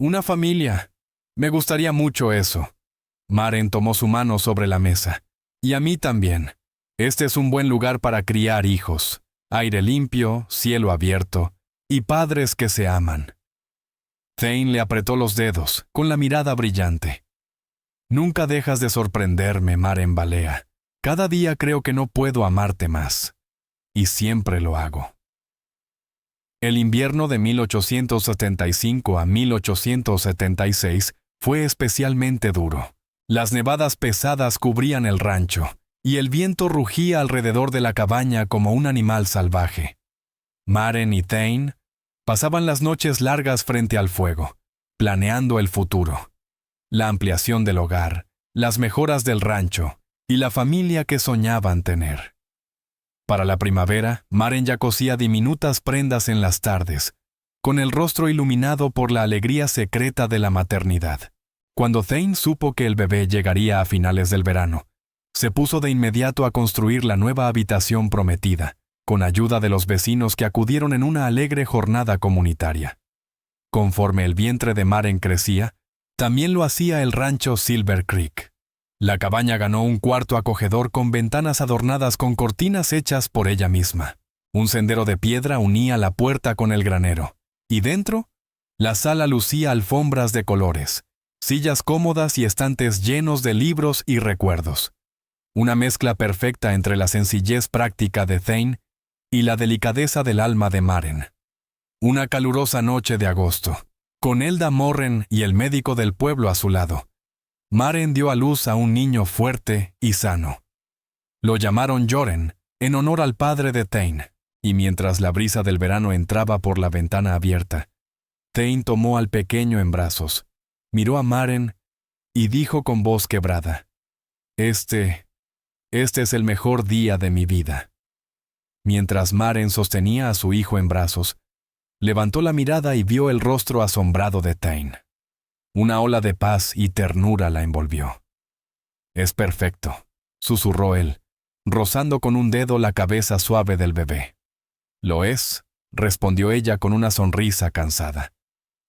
S1: «Una familia. Me gustaría mucho eso». Maren tomó su mano sobre la mesa. «Y a mí también. Este es un buen lugar para criar hijos. Aire limpio, cielo abierto, y padres que se aman». Thane le apretó los dedos, con la mirada brillante. «Nunca dejas de sorprenderme, Maren Balea. Cada día creo que no puedo amarte más. Y siempre lo hago». El invierno de 1875 a 1876 fue especialmente duro. Las nevadas pesadas cubrían el rancho, y el viento rugía alrededor de la cabaña como un animal salvaje. Maren y Thane pasaban las noches largas frente al fuego, planeando el futuro, la ampliación del hogar, las mejoras del rancho y la familia que soñaban tener. Para la primavera, Maren ya cosía diminutas prendas en las tardes, con el rostro iluminado por la alegría secreta de la maternidad. Cuando Thane supo que el bebé llegaría a finales del verano, se puso de inmediato a construir la nueva habitación prometida, con ayuda de los vecinos que acudieron en una alegre jornada comunitaria. Conforme el vientre de Maren crecía, también lo hacía el rancho Silver Creek. La cabaña ganó un cuarto acogedor con ventanas adornadas con cortinas hechas por ella misma. Un sendero de piedra unía la puerta con el granero, y dentro, la sala lucía alfombras de colores, sillas cómodas y estantes llenos de libros y recuerdos. Una mezcla perfecta entre la sencillez práctica de Thane y la delicadeza del alma de Maren. Una calurosa noche de agosto, con Elda Morren y el médico del pueblo a su lado, Maren dio a luz a un niño fuerte y sano. Lo llamaron Joren, en honor al padre de Thane, y mientras la brisa del verano entraba por la ventana abierta, Thane tomó al pequeño en brazos, miró a Maren y dijo con voz quebrada: Este es el mejor día de mi vida. Mientras Maren sostenía a su hijo en brazos, levantó la mirada y vio el rostro asombrado de Thane. Una ola de paz y ternura la envolvió. «Es perfecto», susurró él, rozando con un dedo la cabeza suave del bebé. «Lo es», respondió ella con una sonrisa cansada.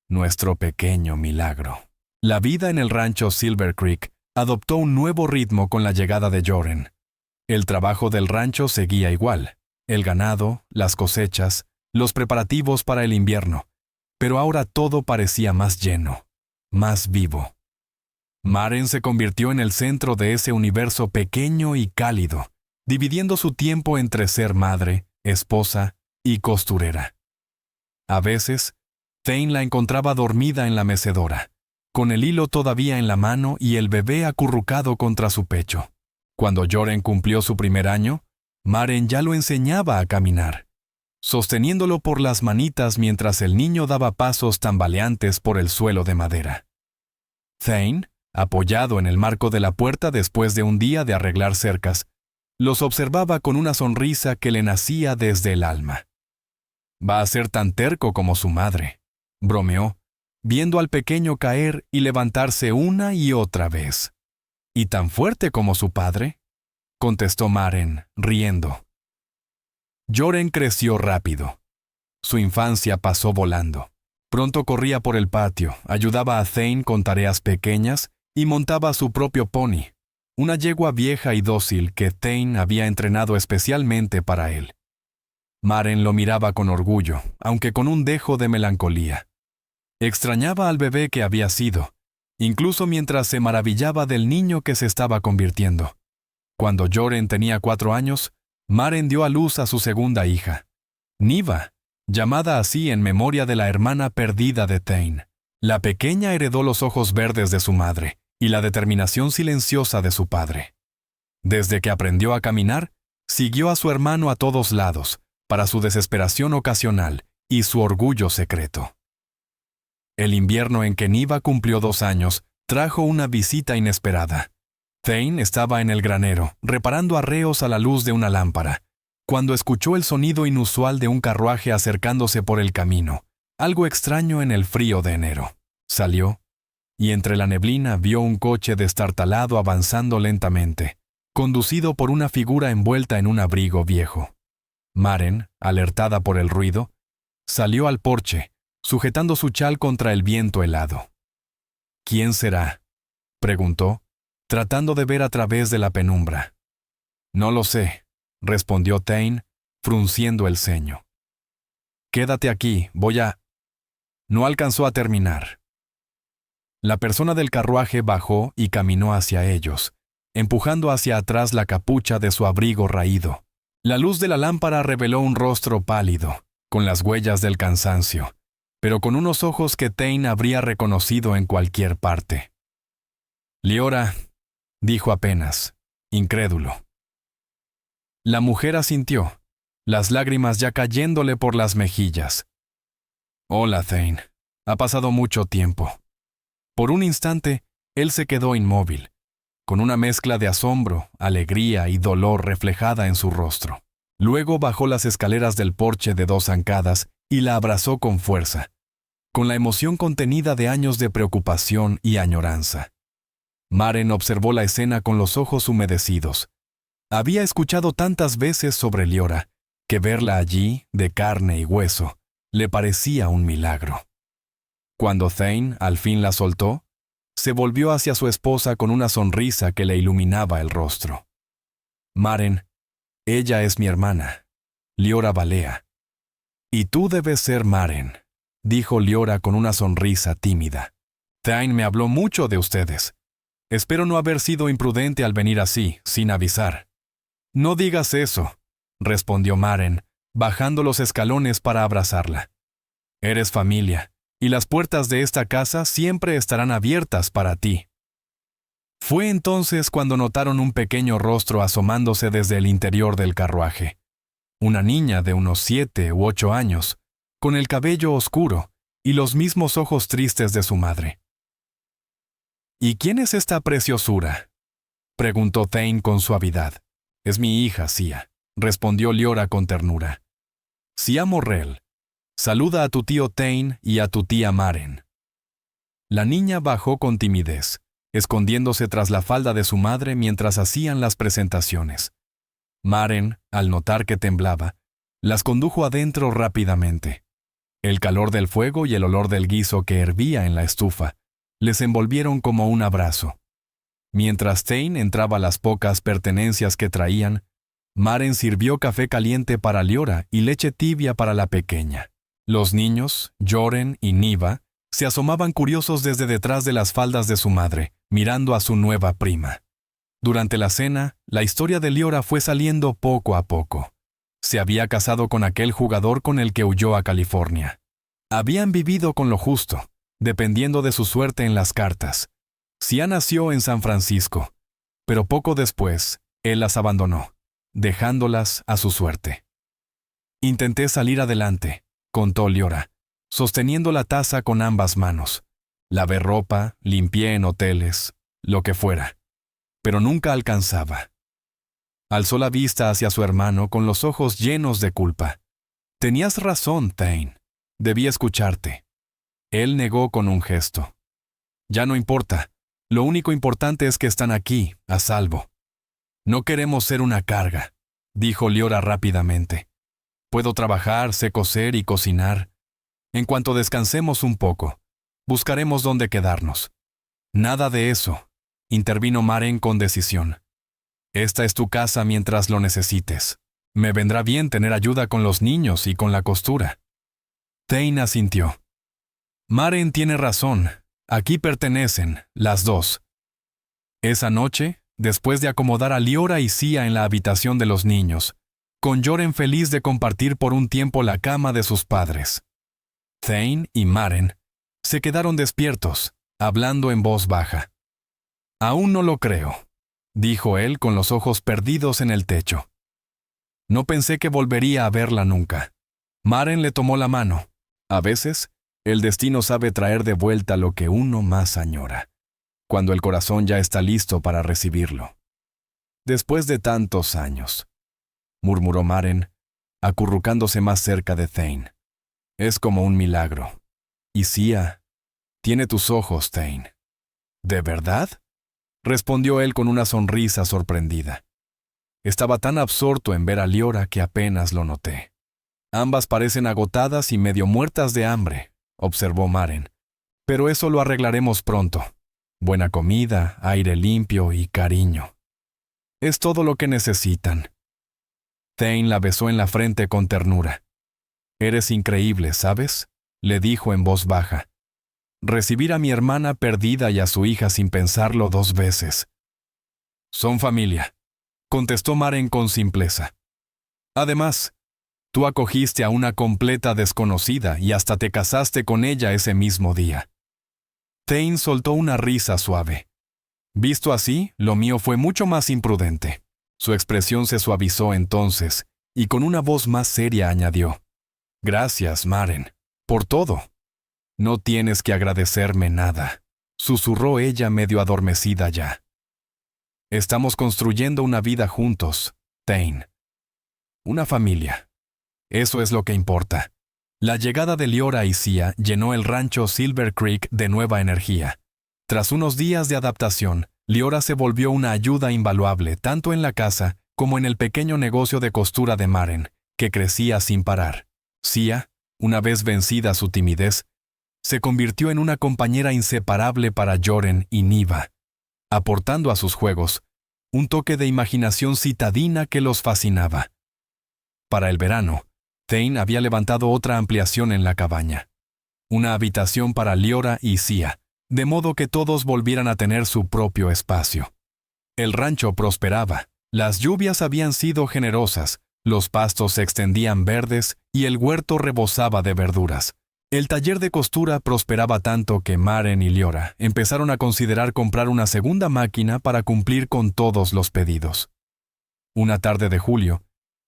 S1: «Nuestro pequeño milagro». La vida en el rancho Silver Creek adoptó un nuevo ritmo con la llegada de Joren. El trabajo del rancho seguía igual: el ganado, las cosechas, los preparativos para el invierno, pero ahora todo parecía más lleno, más vivo. Maren se convirtió en el centro de ese universo pequeño y cálido, dividiendo su tiempo entre ser madre, esposa y costurera. A veces, Thane la encontraba dormida en la mecedora, con el hilo todavía en la mano y el bebé acurrucado contra su pecho. Cuando Joren cumplió su primer año, Maren ya lo enseñaba a caminar, sosteniéndolo por las manitas mientras el niño daba pasos tambaleantes por el suelo de madera. Thane, apoyado en el marco de la puerta después de un día de arreglar cercas, los observaba con una sonrisa que le nacía desde el alma. «Va a ser tan terco como su madre», bromeó, viendo al pequeño caer y levantarse una y otra vez. «¿Y tan fuerte como su padre?», contestó Maren, riendo. Joren creció rápido. Su infancia pasó volando. Pronto corría por el patio, ayudaba a Thane con tareas pequeñas y montaba su propio pony, una yegua vieja y dócil que Thane había entrenado especialmente para él. Maren lo miraba con orgullo, aunque con un dejo de melancolía. Extrañaba al bebé que había sido, incluso mientras se maravillaba del niño que se estaba convirtiendo. Cuando Joren tenía 4 años, Maren dio a luz a su segunda hija, Niva, llamada así en memoria de la hermana perdida de Thane. La pequeña heredó los ojos verdes de su madre y la determinación silenciosa de su padre. Desde que aprendió a caminar, siguió a su hermano a todos lados, para su desesperación ocasional y su orgullo secreto. El invierno en que Niva cumplió 2 años trajo una visita inesperada. Thane estaba en el granero, reparando arreos a la luz de una lámpara, cuando escuchó el sonido inusual de un carruaje acercándose por el camino, algo extraño en el frío de enero. Salió, y entre la neblina vio un coche destartalado avanzando lentamente, conducido por una figura envuelta en un abrigo viejo. Maren, alertada por el ruido, salió al porche, sujetando su chal contra el viento helado. «¿Quién será?», preguntó, tratando de ver a través de la penumbra. «No lo sé», respondió Thane, frunciendo el ceño. «Quédate aquí, voy a...». No alcanzó a terminar. La persona del carruaje bajó y caminó hacia ellos, empujando hacia atrás la capucha de su abrigo raído. La luz de la lámpara reveló un rostro pálido, con las huellas del cansancio, pero con unos ojos que Thane habría reconocido en cualquier parte. «Liora», dijo apenas, incrédulo. La mujer asintió, las lágrimas ya cayéndole por las mejillas. «Hola, Thane. Ha pasado mucho tiempo». Por un instante, él se quedó inmóvil, con una mezcla de asombro, alegría y dolor reflejada en su rostro. Luego bajó las escaleras del porche de 2 zancadas y la abrazó con fuerza, con la emoción contenida de años de preocupación y añoranza. Maren observó la escena con los ojos humedecidos. Había escuchado tantas veces sobre Liora, que verla allí, de carne y hueso, le parecía un milagro. Cuando Thane al fin la soltó, se volvió hacia su esposa con una sonrisa que le iluminaba el rostro. «Maren, ella es mi hermana, Liora Valea. Y tú debes ser Maren», dijo Liora con una sonrisa tímida. «Thane me habló mucho de ustedes. Espero no haber sido imprudente al venir así, sin avisar». «No digas eso», respondió Maren, bajando los escalones para abrazarla. Eres familia, y las puertas de esta casa siempre estarán abiertas para ti. Fue entonces cuando notaron un pequeño rostro asomándose desde el interior del carruaje. Una niña de unos 7 u 8 años, con el cabello oscuro y los mismos ojos tristes de su madre. ¿Y quién es esta preciosura?, preguntó Thane con suavidad. Es mi hija, Sia, respondió Liora con ternura. Sia Morrell, saluda a tu tío Thane y a tu tía Maren. La niña bajó con timidez, escondiéndose tras la falda de su madre mientras hacían las presentaciones. Maren, al notar que temblaba, las condujo adentro rápidamente. El calor del fuego y el olor del guiso que hervía en la estufa les envolvieron como un abrazo. Mientras Thane entraba las pocas pertenencias que traían, Maren sirvió café caliente para Liora y leche tibia para la pequeña. Los niños, Joren y Niva, se asomaban curiosos desde detrás de las faldas de su madre, mirando a su nueva prima. Durante la cena, la historia de Liora fue saliendo poco a poco. Se había casado con aquel jugador con el que huyó a California. Habían vivido con lo justo, dependiendo de su suerte en las cartas. Sia nació en San Francisco, pero poco después, él las abandonó, dejándolas a su suerte. Intenté salir adelante, contó Liora, sosteniendo la taza con ambas manos. Lavé ropa, limpié en hoteles, lo que fuera, pero nunca alcanzaba. Alzó la vista hacia su hermano con los ojos llenos de culpa. Tenías razón, Thane. Debí escucharte. Él negó con un gesto. Ya no importa. Lo único importante es que están aquí, a salvo. No queremos ser una carga, dijo Liora rápidamente. Puedo trabajar, sé coser y cocinar. En cuanto descansemos un poco, buscaremos dónde quedarnos. Nada de eso, intervino Maren con decisión. Esta es tu casa mientras lo necesites. Me vendrá bien tener ayuda con los niños y con la costura. Thane asintió. Maren tiene razón. Aquí pertenecen, las dos. Esa noche, después de acomodar a Liora y Sia en la habitación de los niños, con Joren feliz de compartir por un tiempo la cama de sus padres, Thane y Maren se quedaron despiertos, hablando en voz baja. Aún no lo creo, dijo él con los ojos perdidos en el techo. No pensé que volvería a verla nunca. Maren le tomó la mano. A veces, el destino sabe traer de vuelta lo que uno más añora, cuando el corazón ya está listo para recibirlo. Después de tantos años, murmuró Maren, acurrucándose más cerca de Thane. Es como un milagro. Y Sia, tiene tus ojos, Thane. ¿De verdad?, respondió él con una sonrisa sorprendida. Estaba tan absorto en ver a Liora que apenas lo noté. Ambas parecen agotadas y medio muertas de hambre, observó Maren. Pero eso lo arreglaremos pronto. Buena comida, aire limpio y cariño. Es todo lo que necesitan. Thane la besó en la frente con ternura. Eres increíble, ¿sabes?, le dijo en voz baja. Recibir a mi hermana perdida y a su hija sin pensarlo 2 veces. Son familia, contestó Maren con simpleza. Además, tú acogiste a una completa desconocida y hasta te casaste con ella ese mismo día. Thane soltó una risa suave. Visto así, lo mío fue mucho más imprudente. Su expresión se suavizó entonces, y con una voz más seria añadió. Gracias, Maren, por todo. No tienes que agradecerme nada, susurró ella medio adormecida ya. Estamos construyendo una vida juntos, Thane. Una familia. Eso es lo que importa. La llegada de Liora y Sia llenó el rancho Silver Creek de nueva energía. Tras unos días de adaptación, Liora se volvió una ayuda invaluable tanto en la casa como en el pequeño negocio de costura de Maren, que crecía sin parar. Sia, una vez vencida su timidez, se convirtió en una compañera inseparable para Joren y Niva, aportando a sus juegos un toque de imaginación citadina que los fascinaba. Para el verano, Thane había levantado otra ampliación en la cabaña, una habitación para Liora y Sia, de modo que todos volvieran a tener su propio espacio. El rancho prosperaba, las lluvias habían sido generosas, los pastos se extendían verdes y el huerto rebosaba de verduras. El taller de costura prosperaba tanto que Maren y Leora empezaron a considerar comprar una segunda máquina para cumplir con todos los pedidos. Una tarde de julio,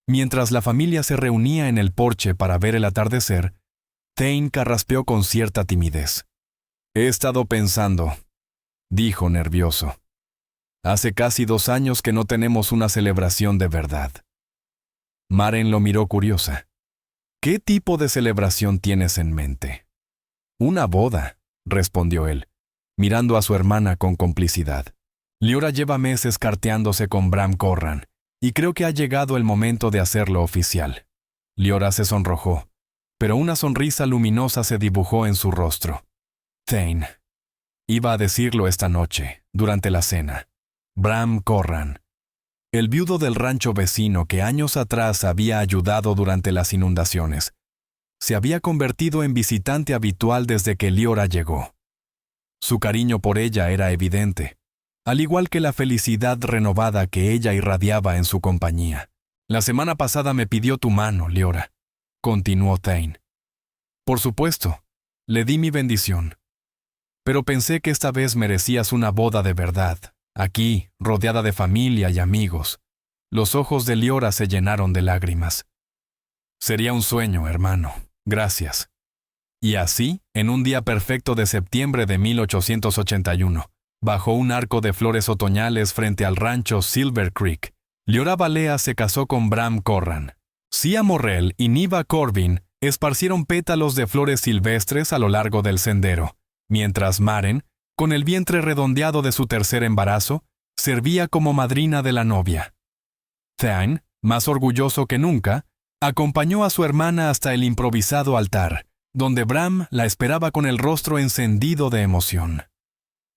S1: mientras la familia se reunía en el porche para ver el atardecer, Thane carraspeó con cierta timidez. «He estado pensando», dijo nervioso. «Hace casi 2 años que no tenemos una celebración de verdad». Maren lo miró curiosa. «¿Qué tipo de celebración tienes en mente?» «Una boda», respondió él, mirando a su hermana con complicidad. «Leora lleva meses carteándose con Bram Corran, y creo que ha llegado el momento de hacerlo oficial». Leora se sonrojó, pero una sonrisa luminosa se dibujó en su rostro. «Thane, iba a decirlo esta noche, durante la cena. Bram Corran, el viudo del rancho vecino que años atrás había ayudado durante las inundaciones, se había convertido en visitante habitual desde que Leora llegó. Su cariño por ella era evidente, al igual que la felicidad renovada que ella irradiaba en su compañía. La semana pasada me pidió tu mano, Leora», continuó Thane. «Por supuesto, le di mi bendición. Pero pensé que esta vez merecías una boda de verdad, aquí, rodeada de familia y amigos». Los ojos de Leora se llenaron de lágrimas. «Sería un sueño, hermano. Gracias». Y así, en un día perfecto de septiembre de 1881, bajo un arco de flores otoñales frente al rancho Silver Creek, Leora Balea se casó con Bram Corran. Sia Morrell y Niva Corbin esparcieron pétalos de flores silvestres a lo largo del sendero, mientras Maren, con el vientre redondeado de su tercer embarazo, servía como madrina de la novia. Thane, más orgulloso que nunca, acompañó a su hermana hasta el improvisado altar, donde Bram la esperaba con el rostro encendido de emoción.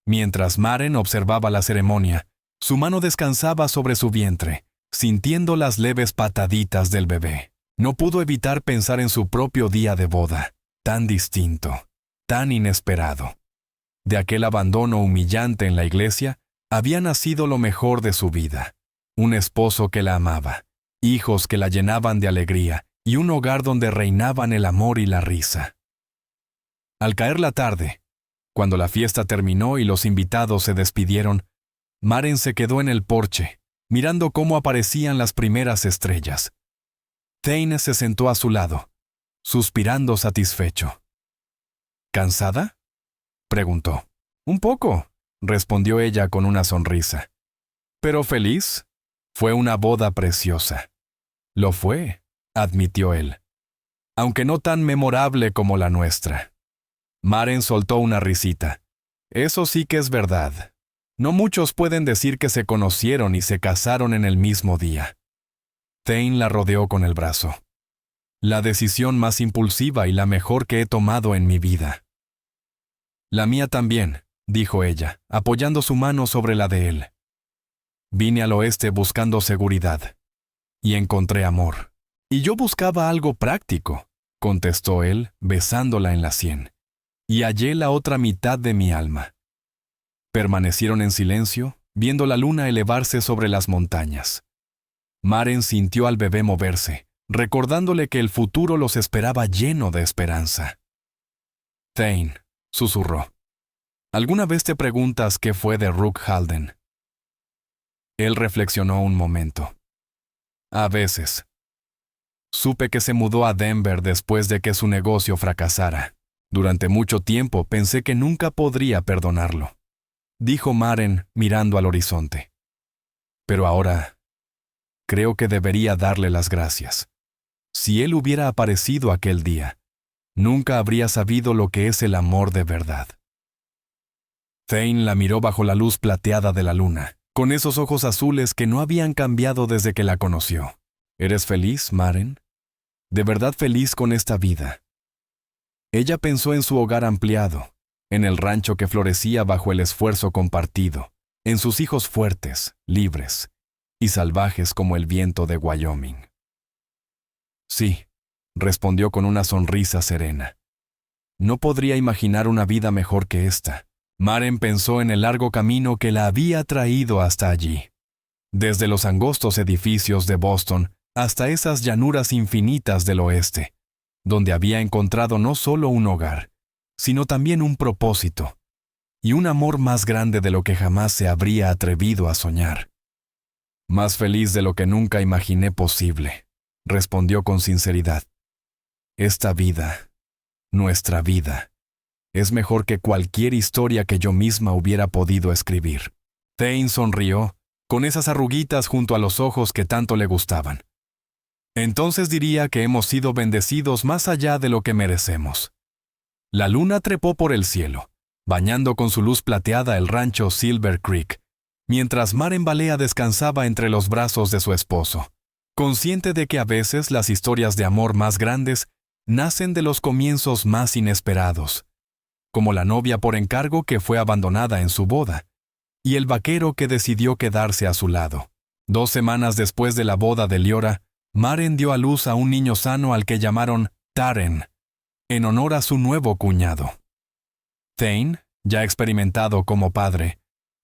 S1: Mientras Maren observaba la ceremonia, su mano descansaba sobre su vientre, sintiendo las leves pataditas del bebé. No pudo evitar pensar en su propio día de boda, tan distinto, tan inesperado. De aquel abandono humillante en la iglesia, había nacido lo mejor de su vida. Un esposo que la amaba, hijos que la llenaban de alegría y un hogar donde reinaban el amor y la risa. Al caer la tarde, cuando la fiesta terminó y los invitados se despidieron, Maren se quedó en el porche, mirando cómo aparecían las primeras estrellas. Thane se sentó a su lado, suspirando satisfecho. «¿Cansada?», preguntó. «Un poco», respondió ella con una sonrisa. «¿Pero feliz? Fue una boda preciosa». «Lo fue», admitió él, «aunque no tan memorable como la nuestra». Maren soltó una risita. «Eso sí que es verdad. No muchos pueden decir que se conocieron y se casaron en el mismo día». Thane la rodeó con el brazo. «La decisión más impulsiva y la mejor que he tomado en mi vida». «La mía también», dijo ella, apoyando su mano sobre la de él. «Vine al oeste buscando seguridad. Y encontré amor. Y yo buscaba algo práctico», contestó él, besándola en la sien. «Y hallé la otra mitad de mi alma». Permanecieron en silencio, viendo la luna elevarse sobre las montañas. Maren sintió al bebé moverse, recordándole que el futuro los esperaba lleno de esperanza. «Thane», susurró, «¿alguna vez te preguntas qué fue de Rook Halden?» Él reflexionó un momento. «A veces. Supe que se mudó a Denver después de que su negocio fracasara. Durante mucho tiempo pensé que nunca podría perdonarlo», dijo Maren mirando al horizonte. «Pero ahora creo que debería darle las gracias. Si él hubiera aparecido aquel día, nunca habría sabido lo que es el amor de verdad». Thane la miró bajo la luz plateada de la luna, con esos ojos azules que no habían cambiado desde que la conoció. «¿Eres feliz, Maren? ¿De verdad feliz con esta vida?» Ella pensó en su hogar ampliado, en el rancho que florecía bajo el esfuerzo compartido, en sus hijos fuertes, libres y salvajes como el viento de Wyoming. «Sí», respondió con una sonrisa serena. «No podría imaginar una vida mejor que esta». Maren pensó en el largo camino que la había traído hasta allí. Desde los angostos edificios de Boston hasta esas llanuras infinitas del oeste, donde había encontrado no solo un hogar, sino también un propósito, y un amor más grande de lo que jamás se habría atrevido a soñar. Más feliz de lo que nunca imaginé posible, respondió con sinceridad. Esta vida, nuestra vida, es mejor que cualquier historia que yo misma hubiera podido escribir. Thane sonrió, con esas arruguitas junto a los ojos que tanto le gustaban. Entonces diría que hemos sido bendecidos más allá de lo que merecemos. La luna trepó por el cielo, bañando con su luz plateada el rancho Silver Creek, mientras Maren Balea descansaba entre los brazos de su esposo, consciente de que a veces las historias de amor más grandes nacen de los comienzos más inesperados, como la novia por encargo que fue abandonada en su boda, y el vaquero que decidió quedarse a su lado. 2 semanas después de la boda de Leora, Maren dio a luz a un niño sano al que llamaron Taren, en honor a su nuevo cuñado. Thane, ya experimentado como padre,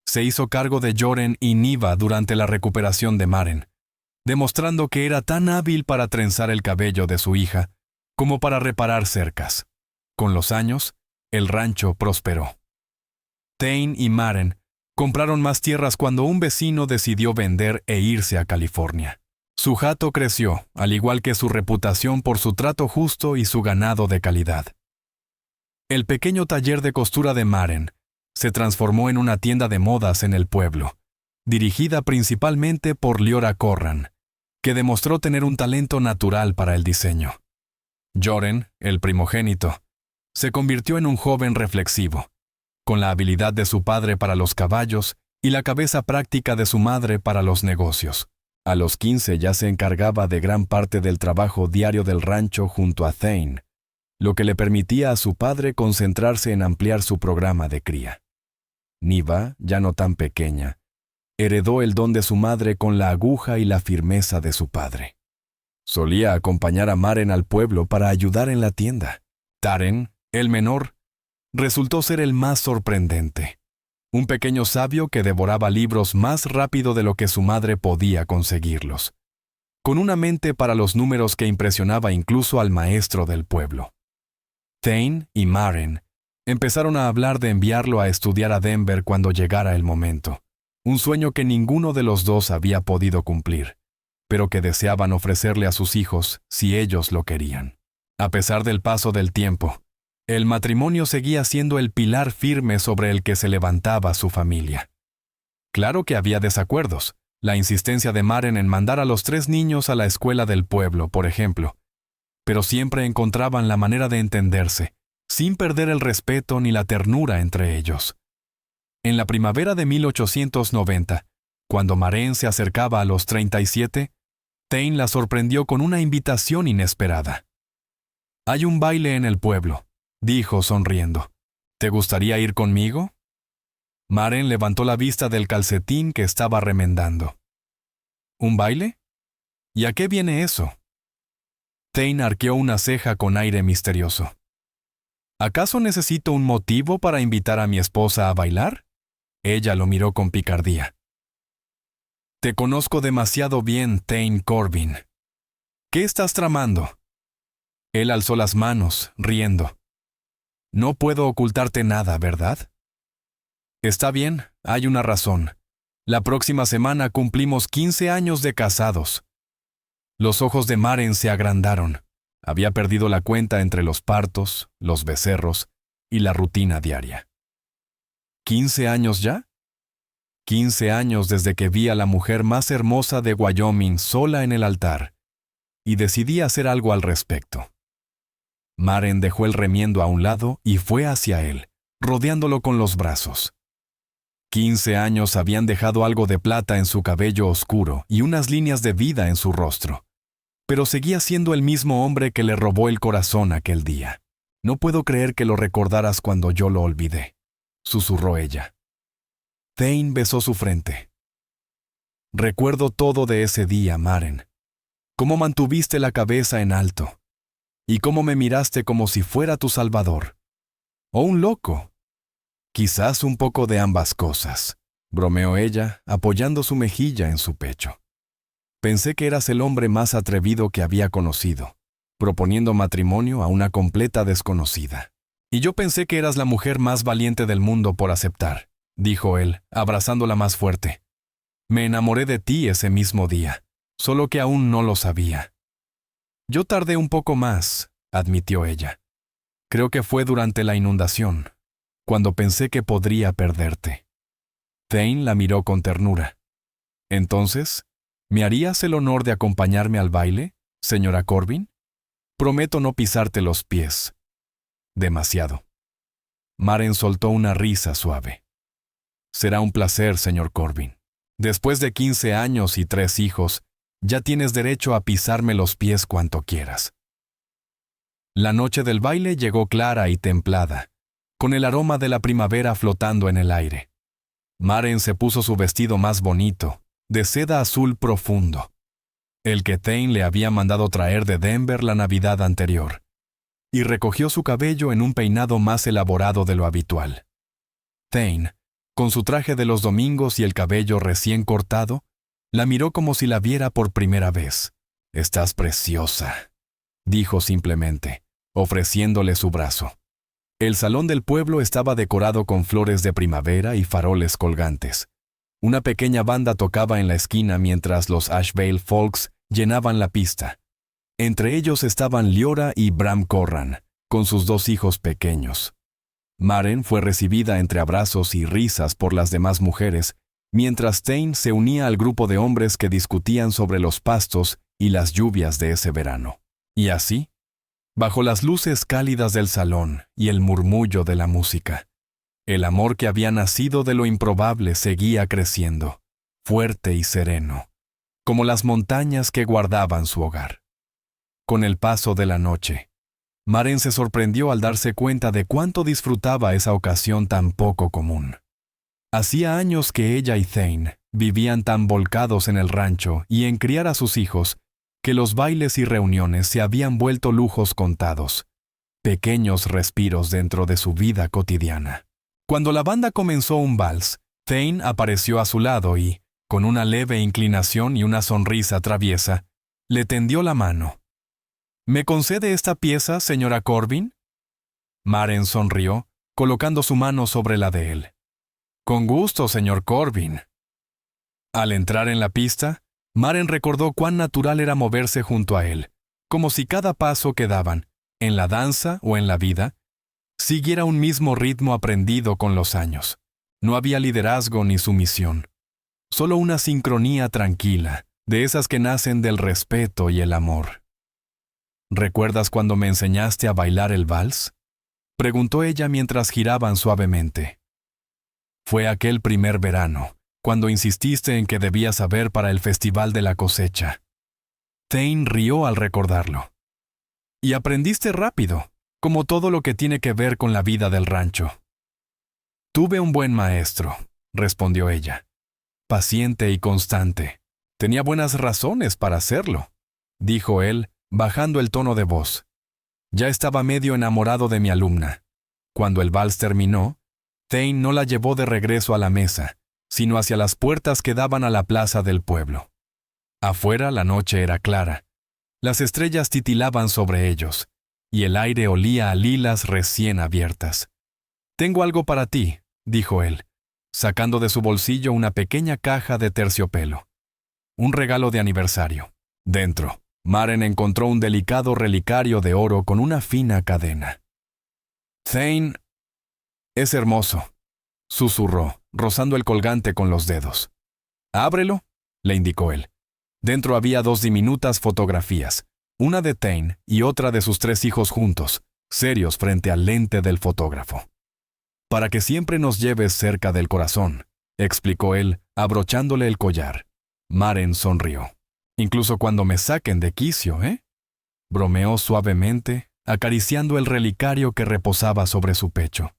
S1: se hizo cargo de Joren y Niva durante la recuperación de Maren, demostrando que era tan hábil para trenzar el cabello de su hija como para reparar cercas. Con los años, el rancho prosperó. Thane y Maren compraron más tierras cuando un vecino decidió vender e irse a California. Su hato creció, al igual que su reputación por su trato justo y su ganado de calidad. El pequeño taller de costura de Maren se transformó en una tienda de modas en el pueblo, dirigida principalmente por Leora Corran, que demostró tener un talento natural para el diseño. Joren, el primogénito, se convirtió en un joven reflexivo, con la habilidad de su padre para los caballos y la cabeza práctica de su madre para los negocios. A los 15 ya se encargaba de gran parte del trabajo diario del rancho junto a Thane, lo que le permitía a su padre concentrarse en ampliar su programa de cría. Niva, ya no tan pequeña, heredó el don de su madre con la aguja y la firmeza de su padre. Solía acompañar a Maren al pueblo para ayudar en la tienda. Taren, el menor, resultó ser el más sorprendente. Un pequeño sabio que devoraba libros más rápido de lo que su madre podía conseguirlos, con una mente para los números que impresionaba incluso al maestro del pueblo. Thane y Maren empezaron a hablar de enviarlo a estudiar a Denver cuando llegara el momento, un sueño que ninguno de los dos había podido cumplir, pero que deseaban ofrecerle a sus hijos si ellos lo querían. A pesar del paso del tiempo, el matrimonio seguía siendo el pilar firme sobre el que se levantaba su familia. Claro que había desacuerdos, la insistencia de Maren en mandar a los 3 niños a la escuela del pueblo, por ejemplo, pero siempre encontraban la manera de entenderse, sin perder el respeto ni la ternura entre ellos. En la primavera de 1890, cuando Maren se acercaba a los 37, Thane la sorprendió con una invitación inesperada. «Hay un baile en el pueblo», dijo sonriendo. «¿Te gustaría ir conmigo?» Maren levantó la vista del calcetín que estaba remendando. «¿Un baile? ¿Y a qué viene eso?» Thane arqueó una ceja con aire misterioso. «¿Acaso necesito un motivo para invitar a mi esposa a bailar?» Ella lo miró con picardía. «Te conozco demasiado bien, Thane Corbin. ¿Qué estás tramando?» Él alzó las manos, riendo. «No puedo ocultarte nada, ¿verdad?» «Está bien, hay una razón. La próxima semana cumplimos 15 años de casados». Los ojos de Maren se agrandaron. Había perdido la cuenta entre los partos, los becerros y la rutina diaria. ¿15 años ya? 15 años desde que vi a la mujer más hermosa de Wyoming sola en el altar, y decidí hacer algo al respecto. Maren dejó el remiendo a un lado y fue hacia él, rodeándolo con los brazos. 15 años habían dejado algo de plata en su cabello oscuro y unas líneas de vida en su rostro. Pero seguía siendo el mismo hombre que le robó el corazón aquel día. «No puedo creer que lo recordaras cuando yo lo olvidé», susurró ella. Thane besó su frente. «Recuerdo todo de ese día, Maren. Cómo mantuviste la cabeza en alto. Y cómo me miraste como si fuera tu salvador. O un loco. Quizás un poco de ambas cosas», bromeó ella, apoyando su mejilla en su pecho. «Pensé que eras el hombre más atrevido que había conocido. proponiendo matrimonio a una completa desconocida. «Y yo pensé que eras la mujer más valiente del mundo por aceptar», dijo él, abrazándola más fuerte. «Me enamoré de ti ese mismo día, solo que aún no lo sabía». «Yo tardé un poco más», admitió ella. «Creo que fue durante la inundación, cuando pensé que podría perderte». Thane la miró con ternura. «Entonces, ¿me harías el honor de acompañarme al baile, señora Corbin? Prometo no pisarte los pies». «Demasiado». Maren soltó una risa suave. «Será un placer, señor Corbin. Después de 15 años y 3 hijos, ya tienes derecho a pisarme los pies cuanto quieras». La noche del baile llegó clara y templada, con el aroma de la primavera flotando en el aire. Maren se puso su vestido más bonito, de seda azul profundo, el que Thane le había mandado traer de Denver la Navidad anterior, y recogió su cabello en un peinado más elaborado de lo habitual. Thane, con su traje de los domingos y el cabello recién cortado, la miró como si la viera por primera vez. «Estás preciosa», dijo simplemente, ofreciéndole su brazo. El salón del pueblo estaba decorado con flores de primavera y faroles colgantes. Una pequeña banda tocaba en la esquina mientras los Asheville Folks llenaban la pista. Entre ellos estaban Leora y Bram Corran, con sus 2 hijos pequeños. Maren fue recibida entre abrazos y risas por las demás mujeres, mientras Thane se unía al grupo de hombres que discutían sobre los pastos y las lluvias de ese verano. Y así, bajo las luces cálidas del salón y el murmullo de la música, el amor que había nacido de lo improbable seguía creciendo, fuerte y sereno, como las montañas que guardaban su hogar. Con el paso de la noche, Maren se sorprendió al darse cuenta de cuánto disfrutaba esa ocasión tan poco común. Hacía años que ella y Thane vivían tan volcados en el rancho y en criar a sus hijos, que los bailes y reuniones se habían vuelto lujos contados, pequeños respiros dentro de su vida cotidiana. Cuando la banda comenzó un vals, Thane apareció a su lado y, con una leve inclinación y una sonrisa traviesa, le tendió la mano. «¿Me concede esta pieza, señora Corbin?» Maren sonrió, colocando su mano sobre la de él. «Con gusto, señor Corbin». Al entrar en la pista, Maren recordó cuán natural era moverse junto a él, como si cada paso que daban, en la danza o en la vida, siguiera un mismo ritmo aprendido con los años. No había liderazgo ni sumisión, solo una sincronía tranquila, de esas que nacen del respeto y el amor. «¿Recuerdas cuando me enseñaste a bailar el vals?», preguntó ella mientras giraban suavemente. «Fue aquel primer verano, cuando insististe en que debía saber para el Festival de la Cosecha». Thane rió al recordarlo. «Y aprendiste rápido, como todo lo que tiene que ver con la vida del rancho». «Tuve un buen maestro», respondió ella. «Paciente y constante. Tenía buenas razones para hacerlo», dijo él, bajando el tono de voz. Ya estaba medio enamorado de mi alumna. Cuando el vals terminó, Thane no la llevó de regreso a la mesa, sino hacia las puertas que daban a la plaza del pueblo. Afuera la noche era clara. Las estrellas titilaban sobre ellos, y el aire olía a lilas recién abiertas. «Tengo algo para ti», dijo él, sacando de su bolsillo una pequeña caja de terciopelo. Un regalo de aniversario. Dentro, Maren encontró un delicado relicario de oro con una fina cadena. «Thane, es hermoso», susurró, rozando el colgante con los dedos. «Ábrelo», le indicó él. Dentro había 2 diminutas fotografías, una de Thane y otra de sus 3 hijos juntos, serios frente al lente del fotógrafo. «Para que siempre nos lleves cerca del corazón», explicó él, abrochándole el collar. Maren sonrió. «Incluso cuando me saquen de quicio, ¿eh?», bromeó suavemente, acariciando el relicario que reposaba sobre su pecho.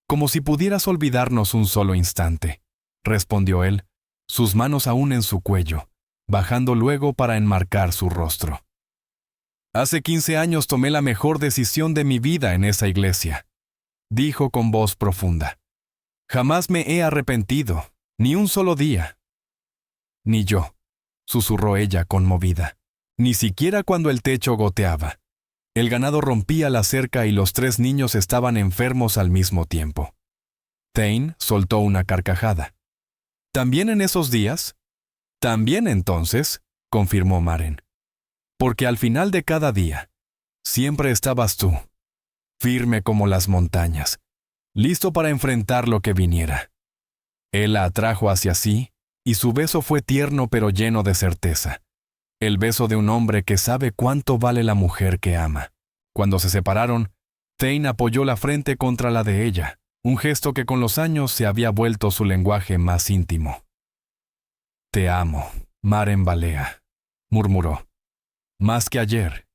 S1: «Como si pudieras olvidarnos un solo instante», respondió él, sus manos aún en su cuello, bajando luego para enmarcar su rostro. «Hace 15 años tomé la mejor decisión de mi vida en esa iglesia», dijo con voz profunda. «Jamás me he arrepentido, ni un solo día». «Ni yo», susurró ella conmovida. ni siquiera cuando el techo goteaba. El ganado rompía la cerca y los 3 niños estaban enfermos al mismo tiempo. Thane soltó una carcajada. ¿También en esos días? También entonces, confirmó Maren. Porque al final de cada día, siempre estabas tú, firme como las montañas, listo para enfrentar lo que viniera. Él la atrajo hacia sí, y su beso fue tierno pero lleno de certeza. El beso de un hombre que sabe cuánto vale la mujer que ama. Cuando se separaron, Thane apoyó la frente contra la de ella, un gesto que con los años se había vuelto su lenguaje más íntimo. «Te amo, Maren Balea», murmuró. «Más que ayer,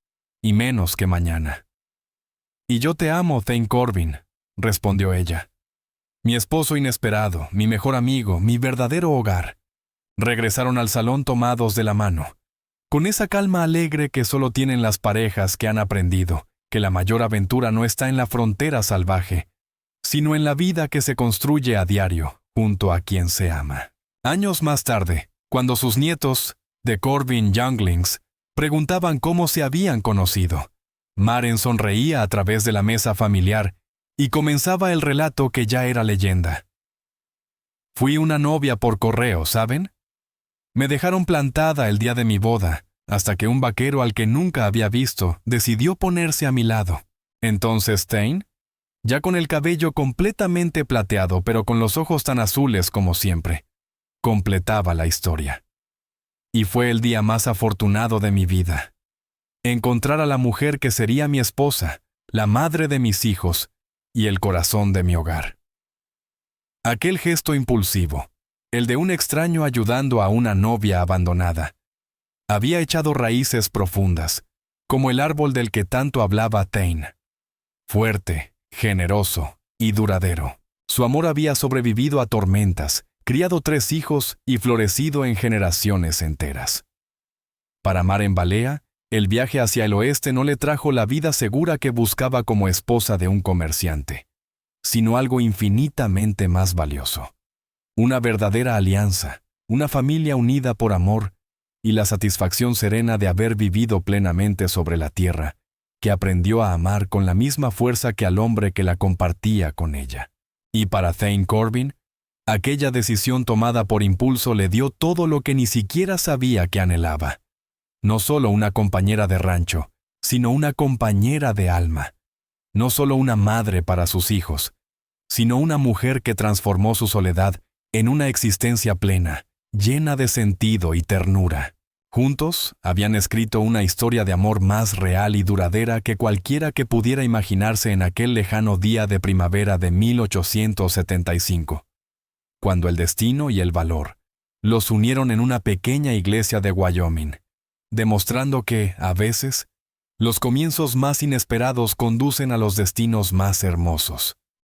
S1: y menos que mañana». «Y yo te amo, Thane Corbin», respondió ella. «Mi esposo inesperado, mi mejor amigo, mi verdadero hogar». Regresaron al salón tomados de la mano, con esa calma alegre que solo tienen las parejas que han aprendido que la mayor aventura no está en la frontera salvaje, sino en la vida que se construye a diario junto a quien se ama. Años más tarde, cuando sus nietos, The Corbin Younglings, preguntaban cómo se habían conocido, Maren sonreía a través de la mesa familiar y comenzaba el relato que ya era leyenda. «Fui una novia por correo, ¿saben? Me dejaron plantada el día de mi boda, hasta que un vaquero al que nunca había visto decidió ponerse a mi lado. Entonces Thane, ya con el cabello completamente plateado pero con los ojos tan azules como siempre, completaba la historia. Y fue el día más afortunado de mi vida. Encontrar a la mujer que sería mi esposa, la madre de mis hijos y el corazón de mi hogar». Aquel gesto impulsivo, el de un extraño ayudando a una novia abandonada, había echado raíces profundas, como el árbol del que tanto hablaba Thane. Fuerte, generoso y duradero. Su amor había sobrevivido a tormentas, criado 3 hijos y florecido en generaciones enteras. Para Maren Balea, el viaje hacia el oeste no le trajo la vida segura que buscaba como esposa de un comerciante, sino algo infinitamente más valioso. Una verdadera alianza, una familia unida por amor y la satisfacción serena de haber vivido plenamente sobre la tierra, que aprendió a amar con la misma fuerza que al hombre que la compartía con ella. Y para Thane Corbin, aquella decisión tomada por impulso le dio todo lo que ni siquiera sabía que anhelaba. No solo una compañera de rancho, sino una compañera de alma. No solo una madre para sus hijos, sino una mujer que transformó su soledad en una existencia plena, llena de sentido y ternura. Juntos habían escrito una historia de amor más real y duradera que cualquiera que pudiera imaginarse en aquel lejano día de primavera de 1875, cuando el destino y el valor los unieron en una pequeña iglesia de Wyoming, demostrando que, a veces, los comienzos más inesperados conducen a los destinos más hermosos.